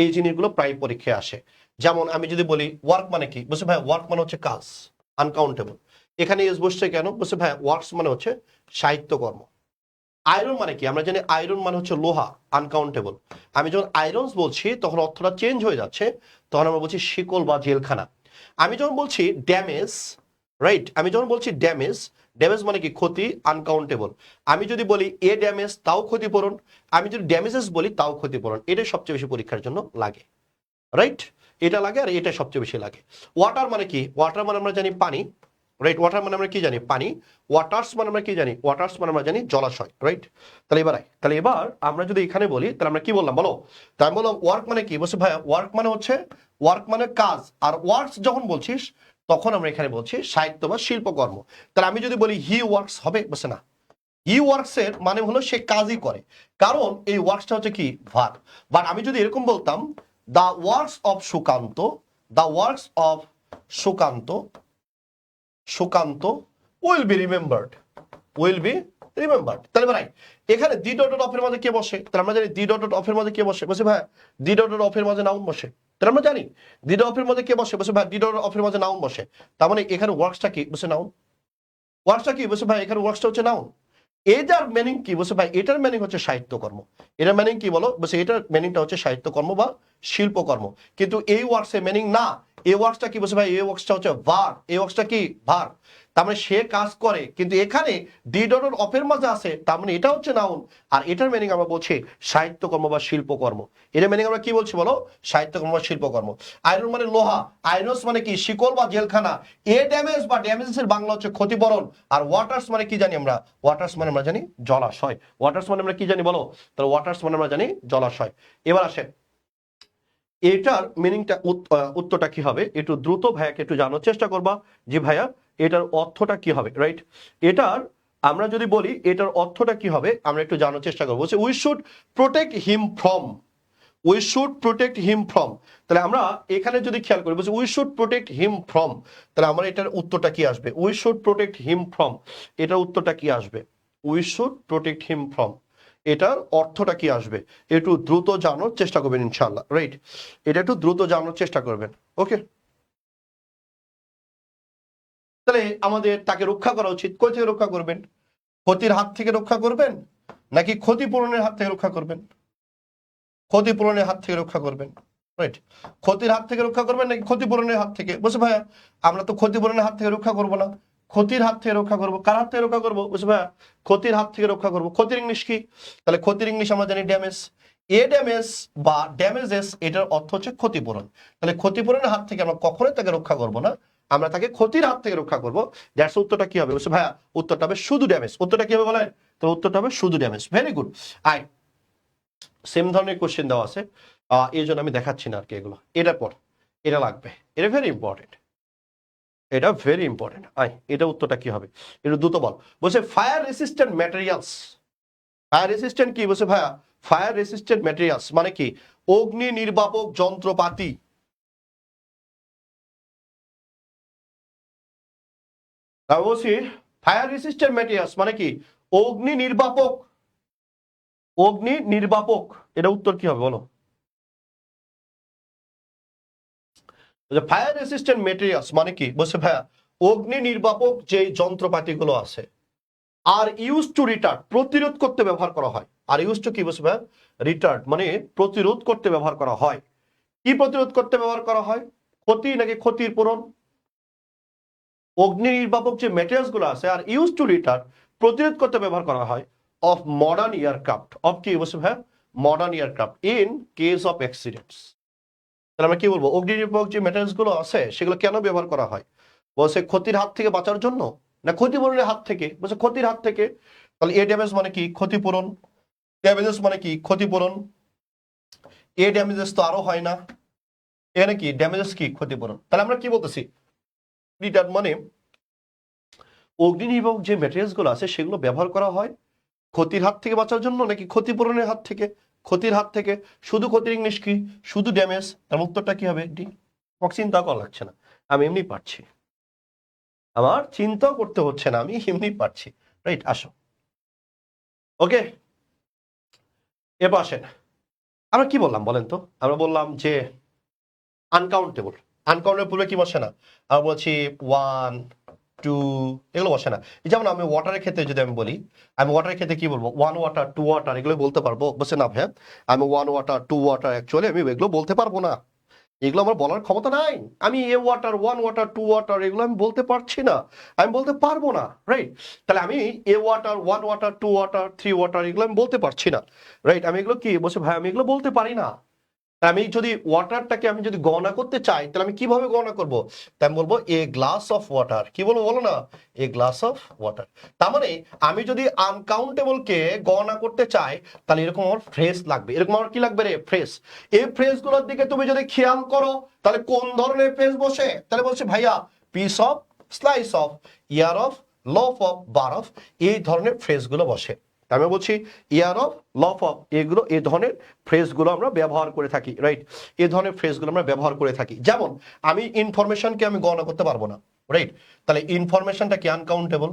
[SPEAKER 1] এই জিনিসগুলো প্রায় পরীক্ষায় আসে। যেমন আমি যদি বলি ওয়ার্ক মানে কি, বলছে ভাই ওয়ার্ক মানে হচ্ছে কাজ, আনকাউন্টেবল, এখানে এস বসছে কেন? বলছে ভাই ওয়ার্কস মানে হচ্ছে সাহিত্যকর্ম। আয়রন মানে কি? আমরা জানি আয়রন মানে হচ্ছে লোহা, আনকাউন্টেবল। আমি যখন আয়রনস বলছি তখন অর্থটা চেঞ্জ হয়ে যাচ্ছে, তখন আমরা বলছি শিকল বা জেলখানা। আমি যখন বলছি ড্যামেজ, রাইট, আমি যখন বলছি ড্যামেজ, ড্যামেজ মানে কি? ক্ষতি, আনকাউন্টেবল। আমি যদি বলি এ ড্যামেজ, তাও ক্ষতিপূরণ। আমি যদি ড্যামেজেস বলি, তাও ক্ষতিপূরণ। এটাই সবচেয়ে বেশি পরীক্ষার জন্য লাগে, রাইট, এটা লাগে, আর এটা সবচেয়ে বেশি লাগে। ওয়াটার মানে কি? ওয়াটার মানে আমরা জানি পানি, রাইট, ওয়াটার মানে আমরা কি জানি? পানি। ওয়াটার্স মানে আমরা কি জানি? ওয়াটার্স মানে আমরা জানি জলাশয়, রাইট। তাহলে এবার আমরা যদি এখানে বলি, তাহলে আমরা কি বললাম বলো? তাই আমি বললাম ওয়ার্ক মানে কি? বলছে ভাই ওয়ার্ক মানে হচ্ছে, ওয়ার্ক মানে কাজ, আর ওয়ার্কস যখন বলছিস তখন আমরা এখানে বলছি সাহিত্য বা শিল্পকর্ম। তাহলে আমি যদি বলি হি ওয়ার্কস, হবে? বলছে না, হি ওয়ার্কস এর মানে হলো সে কাজই করে, কারণ এই ওয়ার্কসটা হচ্ছে কি? ভার্ব। বাট আমি যদি এরকম বলতাম the works of Sukanta, the works of Sukanta, Sukanta will be remembered, will be remembered. তাহলে ভাই এখানে দি ডট অফ এর মাঝে কে বসে? তাহলে আমরা জানি দি ডট অফ এর মাঝে কে বসে? বসে ভাই দি ডট অফ এর মাঝে নাউন বসে। তাহলে আমরা জানি দি ডট অফ এর মাঝে কে বসে? বসে ভাই দি ডট অফ এর মাঝে নাউন বসে। তার মানে এখানে ওয়ার্কসটা কি? বসে নাউন। ওয়ার্কসটা কি? বসে ভাই এখানে ওয়ার্কসটা হচ্ছে নাউন। এটার মিনিং কি? বলছে ভাই এটার মিনিং হচ্ছে সাহিত্যকর্ম। এটার মিনিং কি বলো? বলছে এটার মিনিংটা হচ্ছে সাহিত্যকর্ম বা শিল্পকর্ম। কিন্তু এই ওয়ার্কসের মিনিং না, এই ওয়ার্কসটা কি? বলছে ভাই এই ওয়ার্কসটা হচ্ছে ভার, এই ওয়ার্কসটা কি? ভার। তার মানে সে কাজ করে, কিন্তু এখানে ডি ডট অফের মাঝে আছে, তার মানে এটা হচ্ছে নাউন। আর এটার মিনিং আমরা বলছি সাহিত্যকর্ম বা শিল্পকর্ম। এটার মিনিং আমরা কি বলছি বলো? সাহিত্যকর্ম বা শিল্পকর্ম। আয়রন মানে লোহা, আয়রনস মানে কি? শিকল বা জেলখানা। এ ড্যামেজ বা ড্যামেজের বাংলা হচ্ছে ক্ষতিপূরণ। আর ওয়াটার্স মানে কি জানি আমরা? ওয়াটার্স মানে আমরা জানি জলাশয়। ওয়াটার্স মানে আমরা কি জানি বলো? তাহলে ওয়াটার্স মানে আমরা জানি জলাশয়। এবার আসে এটার মিনিংটা, উত্তরটা কি হবে? একটু দ্রুত ভাইয়াকে একটু জানার চেষ্টা করবা যে ভাইয়া এটার অর্থটা কি হবে, রাইট। এটার আমরা যদি বলি এটার অর্থটা কি হবে, আমরা একটু জানার চেষ্টা করবো। We should protect him from, we should protect him from. তাহলে আমরা এখানে যদি খেয়াল করি, বলছি we should protect him from, তাহলে আমার এটার উত্তরটা কি আসবে? We should protect him from, এটার উত্তরটা কি আসবে? We should protect him from, এটার অর্থটা কি আসবে? একটু দ্রুত জানার চেষ্টা করবেন ইনশাআল্লাহ, রাইট, এটা একটু দ্রুত জানার চেষ্টা করবেন, ওকে। তাহলে আমাদের তাকে রক্ষা করা উচিত। কই থেকে রক্ষা করবেন? ক্ষতির হাত থেকে রক্ষা করবেন, নাকি ক্ষতিপূরণের হাত থেকে রক্ষা করবেন? ক্ষতিপূরণের হাত থেকে রক্ষা করবেন, রাইট। ক্ষতির হাত থেকে রক্ষা করবেন নাকি ক্ষতিপূরণের হাত থেকে? বলছে ভাইয়া আমরা তো ক্ষতিপূরণের হাত থেকে রক্ষা করবো না, ক্ষতির হাত থেকে রক্ষা করবো। কার হাত থেকে রক্ষা করবো? বলছে ভাইয়া ক্ষতির হাত থেকে রক্ষা করবো। ক্ষতির ইংলিশ কি? তাহলে ক্ষতির ইংলিশ আমরা জানি ড্যামেজ। এ ড্যামেজ বা ড্যামেজেস, এটার অর্থ হচ্ছে ক্ষতিপূরণ। তাহলে ক্ষতিপূরণের হাত থেকে আমরা কখনোই তাকে রক্ষা করবো না, আমরা তাকে ক্ষতির হাত থেকে রক্ষা করবো। দ্যাটস উত্তরটা কি হবে? বলছে ভাইয়া উত্তরটা হবে শুধু ড্যামেজ। উত্তরটা কি হবে বলেন? তো উত্তরটা হবে শুধু damage. Very good. I same ধরনের কোশ্চেন দেওয়া আছে, এই জন্য আমি দেখাচ্ছি না আর কি এগুলো। এটার পর এটা লাগবে, এটা ভেরি ইম্পর্টেন্ট, এটা ভেরি ইম্পর্টেন্ট। এটা উত্তরটা কি হবে? একটু দ্রুত বল। বলছে fire resistant materials. Fire resistant কি? বলছে ভাইয়া ফায়ার রেসিস্ট্যান্ট ম্যাটেরিয়ালস মানে কি? অগ্নি নির্বাপক যন্ত্রপাতি। আমি বলছি ফায়ার রেসিস্ট্যান্ট ম্যাটেরিয়ালস মানে কি? অগ্নি নির্বাপক, অগ্নি নির্বাপক। এটা উত্তর কি হবে বলো? ফায়ার রেসিস্ট্যান্ট মেটেরিয়ালস মানে কি? বলছে ভাইয়া অগ্নি নির্বাপক যে যন্ত্রপাতিগুলো আছে, আর ইউজ টু রিটার্ড, প্রতিরোধ করতে ব্যবহার করা হয়। আর ইউজ টু কি বলছে ভাই? রিটার্ড মানে প্রতিরোধ করতে ব্যবহার করা হয়। কি প্রতিরোধ করতে ব্যবহার করা হয়? ক্ষতি নাকি ক্ষতির পূরণ? অগ্নি নির্বাপক যে ম্যাটেরিয়ালস গুলো আছে আর ইউজ টু রিটার্ড, প্রতিরোধ করতে ব্যবহার করা হয় অফ মডার্ন এয়ারক্রাফট, অফ কি বলছে ভাই? Modern aircraft in case of accidents. তাহলে আমরা কি বলবো? অগ্নি নির্বাপক যে ম্যাটেরিয়ালস গুলো আছে সেগুলো কেন ব্যবহার করা হয়? বলছে ক্ষতির হাত থেকে বাঁচার জন্য না ক্ষতিপূরণের হাত থেকে? বলছে ক্ষতির হাত থেকে। তাহলে এ ড্যামেজ মানে কি? ক্ষতিপূরণ। ড্যামেজেস মানে কি? ক্ষতিপূরণ। এ ড্যামেজেস তো আরো হয় না, এখানে কি ড্যামেজেস কি? ক্ষতিপূরণ। তাহলে আমরা কি বলতেছি? রিটার্ড মানে অগ্নি নির্বাপক যে ম্যাটেরিয়ালস গুলো আছে সেগুলো ব্যবহার করা হয় ক্ষতির হাত থেকে বাঁচার জন্য নাকি ক্ষতিপূরণের হাত থেকে? ক্ষতির হাত থেকে। শুধু ক্ষতির ইংলিশ কি? শুধু ড্যামেজ। তার উত্তরটা কি হবে? ডি। আমাকে চিন্তা করা লাগছে না, আমি এমনি পারছি, আমার চিন্তা করতে হচ্ছে না, আমি এমনি পারছি। রাইট, আসো। ওকে, এবার আসেন, আমরা কি বললাম বলেন তো? আমরা বললাম যে আনকাউন্টেবল। আনকাউন্টেবল পূর্বে কি বসে না? আমরা বলছি 1 2 এগুলো বসে না। যেমন আমি ওয়াটারের ক্ষেত্রে যদি আমি বলি, আমি ওয়াটারের ক্ষেত্রে কি বলবো? 1 ওয়াটার 2 ওয়াটার এগুলো বলতে পারবো? বসে না ভাইয়া, আমি 1 ওয়াটার 2 ওয়াটার অ্যাকচুয়ালি আমি এগুলো বলতে পারবো না, এগুলো আমার বলার ক্ষমতা নাই। আমি এ ওয়াটার 1 ওয়াটার 2 ওয়াটার এগুলো আমি বলতে পারছি না, আমি বলতে পারবো না। রাইট, তাহলে আমি a water 1 water 2 water 3 water এগুলো আমি বলতে পারছি না। রাইট, আমি এগুলো কি বলছে ভাই? আমি এগুলো বলতে পারি না। আমি যদি ওয়াটারটাকে আমি যদি গণনা করতে চাই তাহলে আমি কিভাবে গণনা করব? তাই আমি বলবো এ গ্লাস অফ ওয়াটার। কি বলবো বলো না? A glass of water. তার মানে আমি যদি আনকাউন্টেবল কে গণনা করতে চাই তাহলে এরকম আমার ফ্রেজ লাগবে। এরকম আমার কি লাগবে রে? ফ্রেজ। এই ফ্রেজগুলোর দিকে তুমি যদি খেয়াল করো তাহলে কোন ধরনের ফ্রেজ বসে? তাহলে বলছে ভাইয়া piece of, slice of, year of, loaf of, bar of, এই ধরনের ফ্রেজগুলো বসে। আমি বলছি ইয়ার অফ, লফ অফ, এগুলো এই ধরনের ফ্রেজগুলো আমরা ব্যবহার করে থাকি। রাইট, এই ধরনের ফ্রেজগুলো আমরা ব্যবহার করে থাকি। যেমন আমি ইনফরমেশনকে আমি গণনা করতে পারবো না। রাইট, তাহলে ইনফরমেশনটা কি? আনকাউন্টেবল।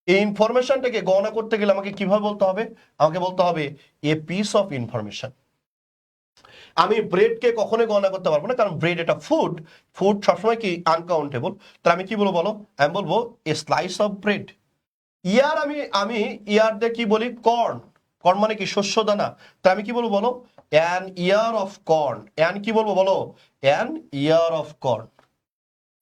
[SPEAKER 1] এই ইনফরমেশনটাকে গণনা করতে গেলে আমাকে কিভাবে বলতে হবে? আমাকে বলতে হবে এ পিস অফ ইনফরমেশন। আমি ব্রেডকে কখনোই গণনা করতে পারবো না, কারণ ব্রেড এটা ফুড, ফুড সবসময় কি? আনকাউন্টেবল। তাহলে আমি কি বলবো বলো? আমি বলবো এ স্লাইস অফ ব্রেড। ইয়ার আমি আমি ইয়ার দিয়ে কি বলি? কর্ন। কর্ন মানে কি? শস্য দানা। তা আমি কি বলবো বলো? An ear of corn. An কি বলবো বলো? An ear of corn.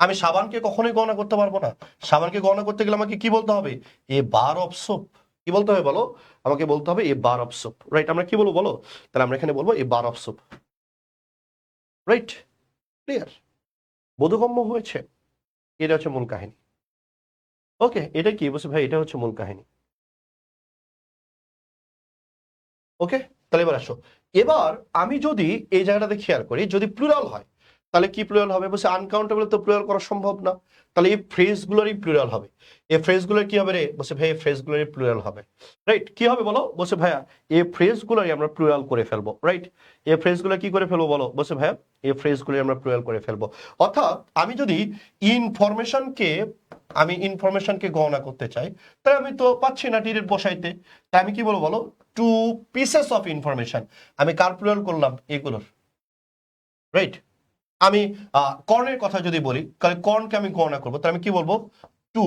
[SPEAKER 1] আমি সাবানকে কখনোই গণনা করতে পারবো না। সাবানকে গণনা করতে গেলে আমাকে কি বলতে হবে? এ বার অফ সোপ। কি বলতে হবে বলো? আমাকে বলতে হবে এ বার অফ সোপ। রাইট, আমরা কি বলবো বলো? তাহলে আমরা এখানে বলবো এ বার অফ সোপ। Right, clear? বোধগম্য হয়েছে? এটা হচ্ছে মূল কাহিনী। ওকে, এটা কি বলছে ভাই? এটা হচ্ছে মূল কাহিনী। ওকে, তাহলে এবার আসো। এবার আমি যদি এই জায়গাটাতে খেয়াল করি, যদি প্লুরাল হয় তাহলে কি প্লুরাল হবে? বলছে আনকাউন্টেবল তো প্লুরাল করা সম্ভব না, তাহলে এই ফ্রেজগুলোরই প্লুরাল হবে। এই ফ্রেজগুলোর কি হবে রে? বলছে ভাই এই ফ্রেজগুলোরই প্লুরাল হবে। রাইট, কি হবে বলো? বলছে ভাইয়া এই ফ্রেজগুলোরই আমরা প্লুরাল করে ফেলবো। রাইট, এই ফ্রেজগুলো কি করে ফেলবো বলো? বলছে ভাইয়া এই ফ্রেজগুলোই আমরা প্লুরাল করে ফেলবো। অর্থাৎ আমি যদি ইনফরমেশনকে গণনা করতে চাই তাহলে আমি তো পাচ্ছি না ডিরেক্ট বসাইতে, তাই আমি কি বলবো বলো? Two pieces of information. আমি কার প্লুরাল করলাম? এগুলোর। রাইট, আমি কর্নের কথা যদি বলি তাহলে কর্নকে আমি গণনা করবো, তাহলে আমি কি বলবো? Two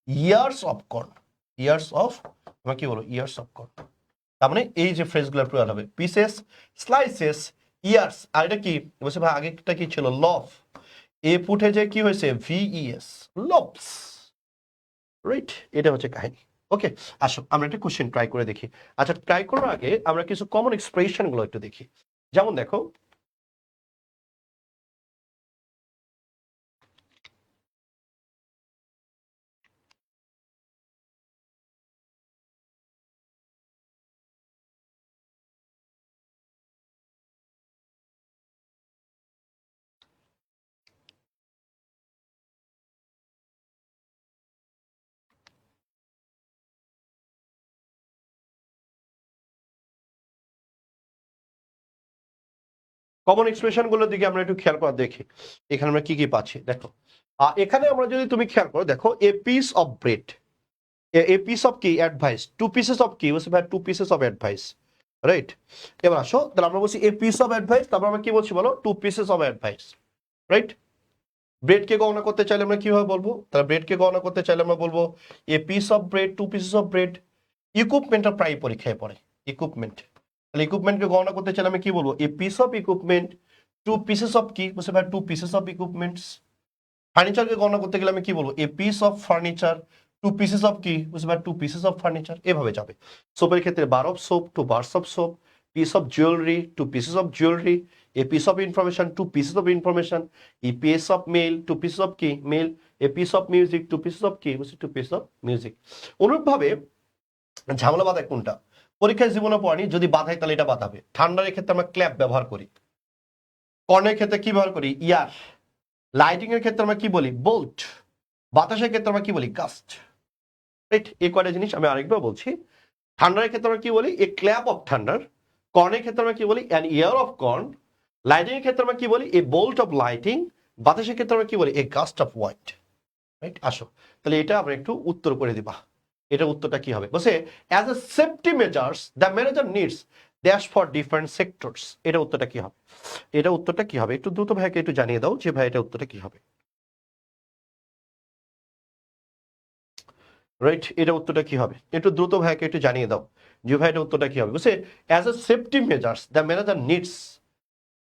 [SPEAKER 1] ears of corn. Ears of, আমি কি বলবো? Ears of corn. তার মানে এই যে ফ্রেজগুলো প্লুরাল হবে পিসেস, স্লাইসেস, ইয়ার্স। আর এটা কি বলছে ভাই? আগেরটা কি ছিল? লফ। এ পুটে যে কি হয়েছে? ভিইএস, লপস। রাইট, এটা হচ্ছে কাহিনী। ওকে, আসো আমরা একটা কোশ্চেন ট্রাই করে দেখি। আচ্ছা, ট্রাই করার আগে আমরা কিছু কমন এক্সপ্রেশন গুলো একটু দেখি। যেমন দেখো, কমন এক্সপ্রেশন গুলোর দিকে আমরা একটু খেয়াল করে দেখি এখানে আমরা কি কি পাচ্ছি। দেখো, এখানে আমরা যদি তুমি খেয়াল করো, দেখো a piece of bread, a piece of কি? অ্যাডভাইস। টু পিসেস অফ কি? বলছে ভাই two pieces of advice. Right, এবার আসো, তাহলে আমরা বলছি এ পিস অফ অ্যাডভাইস, তারপর আমরা কি বলছি বলো? Two pieces of advice. Right, ব্রেডকে গণনা করতে চাইলে আমরা কিভাবে বলবো? তাহলে ব্রেডকে গণনা করতে চাইলে আমরা বলবো a piece of bread, 2 pieces of bread. ইকুইপমেন্টটা প্রায় পরীক্ষায় পড়ে, ইকুইপমেন্ট। তাহলে ইকুইপমেন্টকে গণনা করতে চাইলে আমি কি বলবো? A piece of equipment, 2 pieces of কি? বুঝতে পারি 2 পিসেস অফ ইকুইপমেন্টস। ফার্নিচারকে গণনা করতে গেলে আমি কি বলবো? A piece of furniture, 2 pieces of কি? বুঝতে পারি 2 পিসেস অফ ফার্নিচার। এভাবে যাবে। সোপের ক্ষেত্রে bar of soap, 2 bars of soap, piece of jewellery, 2 pieces of jewellery, a piece of information, 2 pieces of information, a piece of mail, 2 pieces of কি? Mail, a piece of music, 2 pieces of কি? বুঝছি 2 pieces of music. অনুরূপভাবে ঝামেলা বাধায় কোনটা? পরীক্ষায় জীবনে পড়ানি, যদি বাধায় তাহলে এটা বাধাবে। থান্ডারের ক্ষেত্রে আমরা ক্ল্যাপ ব্যবহার করি, কর্নের ক্ষেত্রে কি ব্যবহার করি? ইয়ার। লাইটিং এর ক্ষেত্রে আমরা কি বলি? বোল্ট। বাতাসের ক্ষেত্রে আমরা কি বলি? গাস্ট। রাইট? এই কয়টা জিনিস আমি আরেকবার বলছি। থান্ডারের ক্ষেত্রে আমরা কি বলি? A clap of thunder. কর্নের ক্ষেত্রে আমরা কি বলি? An ear of corn. Lightning এর ক্ষেত্রে আমরা কি বলি? A bolt of lightning. বাতাসের ক্ষেত্রে আমরা কি বলি? A gust of wind. Right? আসো তাহলে এটা আমরা একটু উত্তর করে দিবা। এটা উত্তরটা কি হবে? বলছে as a safety measures the manager needs dash for different sectors. এটা উত্তরটা কি হবে? এটা উত্তরটা কি হবে? একটু দ্রুত ভাইকে একটু জানিয়ে দাও যে ভাই এটা উত্তরটা কি হবে। রাইট? এটা উত্তরটা কি হবে? একটু দ্রুত ভাইকে একটু জানিয়ে দাও যে ভাই এটা উত্তরটা কি হবে। বলছে as a safety measures the manager needs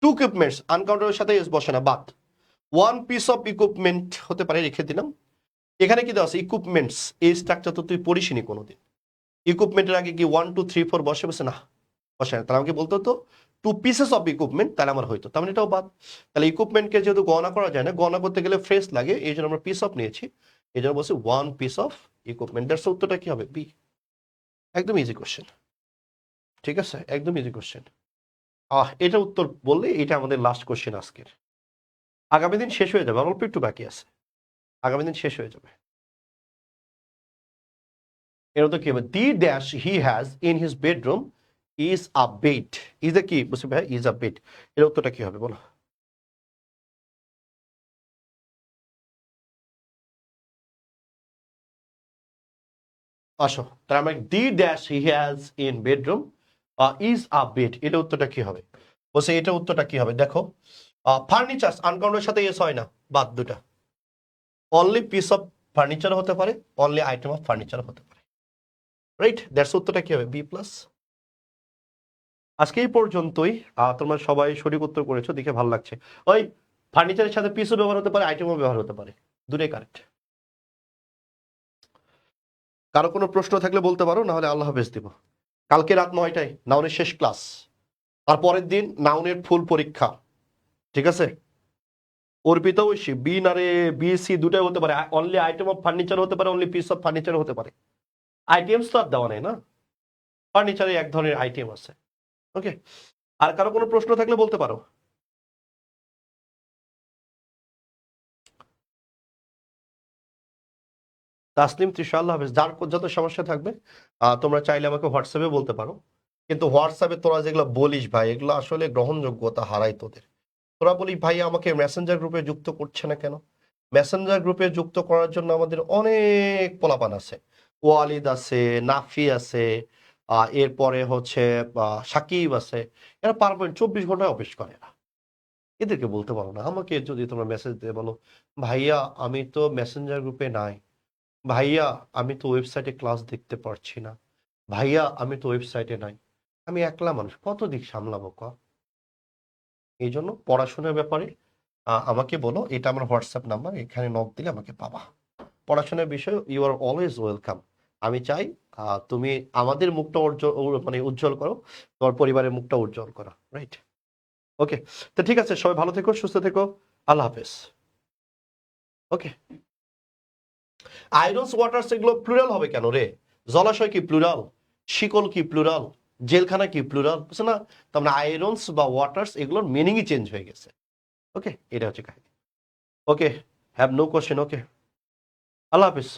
[SPEAKER 1] to equipments, আনকাউন্টারের সাথে এস বসে না, বাদ। ওয়ান পিস অফ ইকুইপমেন্ট হতে পারে, রেখে দিলাম। এখানে কি দেওয়া আছে? ইকুইপমেন্টস। এই স্ট্রাকচার তো তুই পড়িসনি কোনোদিন। ইকুইপমেন্টের আগে কি 1 2 3 4 বসে বসে? না, বসে না। তাহলে আমাকে বলতো তো 2 পিসেস অফ ইকুইপমেন্ট, তাহলে আমার হইতো। তার মানে এটাও বাদ। তাহলে ইকুইপমেন্টকে যেহেতু গণনা করা যায় না, গণনা করতে গেলে ফ্রেশ লাগে, এই জন্য আমরা পিস অফ নিয়েছি। এই জন্য বলছি 1 পিস অফ ইকুইপমেন্ট। দ্যাটস উত্তরটা কি হবে? বি। একদম ইজি কোশ্চেন। ঠিক আছে, একদম ইজি কোশ্চেন। এটা উত্তর বললে এটা আমাদের লাস্ট কোশ্চেন আজকের। আগামী দিন শেষ হয়ে যাবে, অল্প একটু বাকি আছে, আগামী দিন শেষ হয়ে যাবে। এর উত্তর কি হবে? The dash he has in his bedroom is a bed. Is a কি? বুঝছি ভাই, ইজ আ বেড। এর উত্তরটা কি হবে বলো? আসো তার মানে the dash he has in bedroom is a bed. এটা উত্তরটা কি হবে? বলছে এটা উত্তরটা কি হবে? দেখো, ফার্নিচার্স আনকাউন্টের সাথে এস হয় না, বাদ দুটা। অনলি পিস অফ ফার্নিচার হতে পারে, অনলি আইটেম অফ ফার্নিচার হতে পারে। রাইট? দ্যাটস উত্তরটা কি হবে? B plus. আজকে এই পর্যন্তই। তোমরা সবাই সঠিক উত্তর করেছো, দেখে ভালো লাগছে। ওই ফার্নিচারের সাথে পিসও ব্যবহার হতে পারে, আইটেমও ব্যবহার হতে পারে, দুটোই কারেক্ট। কারো কোনো প্রশ্ন থাকলে বলতে পারো, না হলে আল্লাহ হাফেজ দিব। কালকে রাত 9টায় নাউনের শেষ ক্লাস, আর পরের দিন নাউনের ফুল পরীক্ষা। ঠিক আছে? অর্পিতা ঐশী, বি না রে, বি সি দুটাই হতে পারে, অনলি আইটেম অফ ফার্নিচার হতে পারে, অনলি পিস অফ ফার্নিচার হতে পারে। আইটেমস তো আর দেওয়া নেই না, ফার্নিচারে এক ধরনের আইটেম আছে। ওকে, আর কারো কোনো প্রশ্ন থাকলে বলতে পারো। তাসলিম, তৃষা, আল্লাহ হাফেজ। যার যত সমস্যা থাকবে তোমরা চাইলে আমাকে হোয়াটসঅ্যাপে বলতে পারো, কিন্তু হোয়াটসঅ্যাপে তোরা যেগুলো বলিস ভাই, এগুলো আসলে গ্রহণযোগ্যতা হারাই তোদের। তোরা বলিস ভাই আমাকে মেসেঞ্জার গ্রুপে যুক্ত করছে না কেন? মেসেঞ্জার গ্রুপে যুক্ত করার জন্য আমাদের অনেক পোলাপান আছে। ওয়ালিদ আছে, নাফি আছে, এরপরে হচ্ছে সাকিব আছে। এরা পারবেন 24 ঘন্টায় অফিস করে এরা। এদেরকে বলতে পারো না? আমাকে যদি তোমরা মেসেজ দিয়ে বলো, ভাইয়া আমি তো মেসেঞ্জার গ্রুপে নাই, ভাইয়া আমি তো ওয়েবসাইটে ক্লাস দেখতে পারছি না, ভাইয়া আমি তো ওয়েবসাইটে নাই। আমি একলা মানুষ, কত দিক সামলাবো ক? এই জন্য পড়াশোনার ব্যাপারে আমাকে বলো, এটা আমার হোয়াটসঅ্যাপ নাম্বার, এখানে নক দিলে আমাকে পাবা। পড়াশোনার বিষয়ে ইউ আর অলওয়েজ ওয়েলকাম। আমি চাই তুমি আমাদের মুখটা মানে উজ্জ্বল করো, তোমার পরিবারের মুখটা উজ্জ্বল করো। রাইট? ওকে, তো ঠিক আছে, সবাই ভালো থেকো, সুস্থ থেকো, আল্লাহ হাফেজ। ওকে, আয়রনস ওয়াটার্স এগুলো প্লুরাল হবে কেন রে? জলাশয় কি প্লুরাল? শিকল কি প্লুরাল? জেলখানা কি প্লুরাল? বুঝছো না? তার মানে আয়রনস বা ওয়াটার্স এগুলোর মিনিংই চেঞ্জ হয়ে গেছে। ওকে, এটা হচ্ছে কাহিনী। Okay, have no question. Okay, আল্লাহ হাফিজ।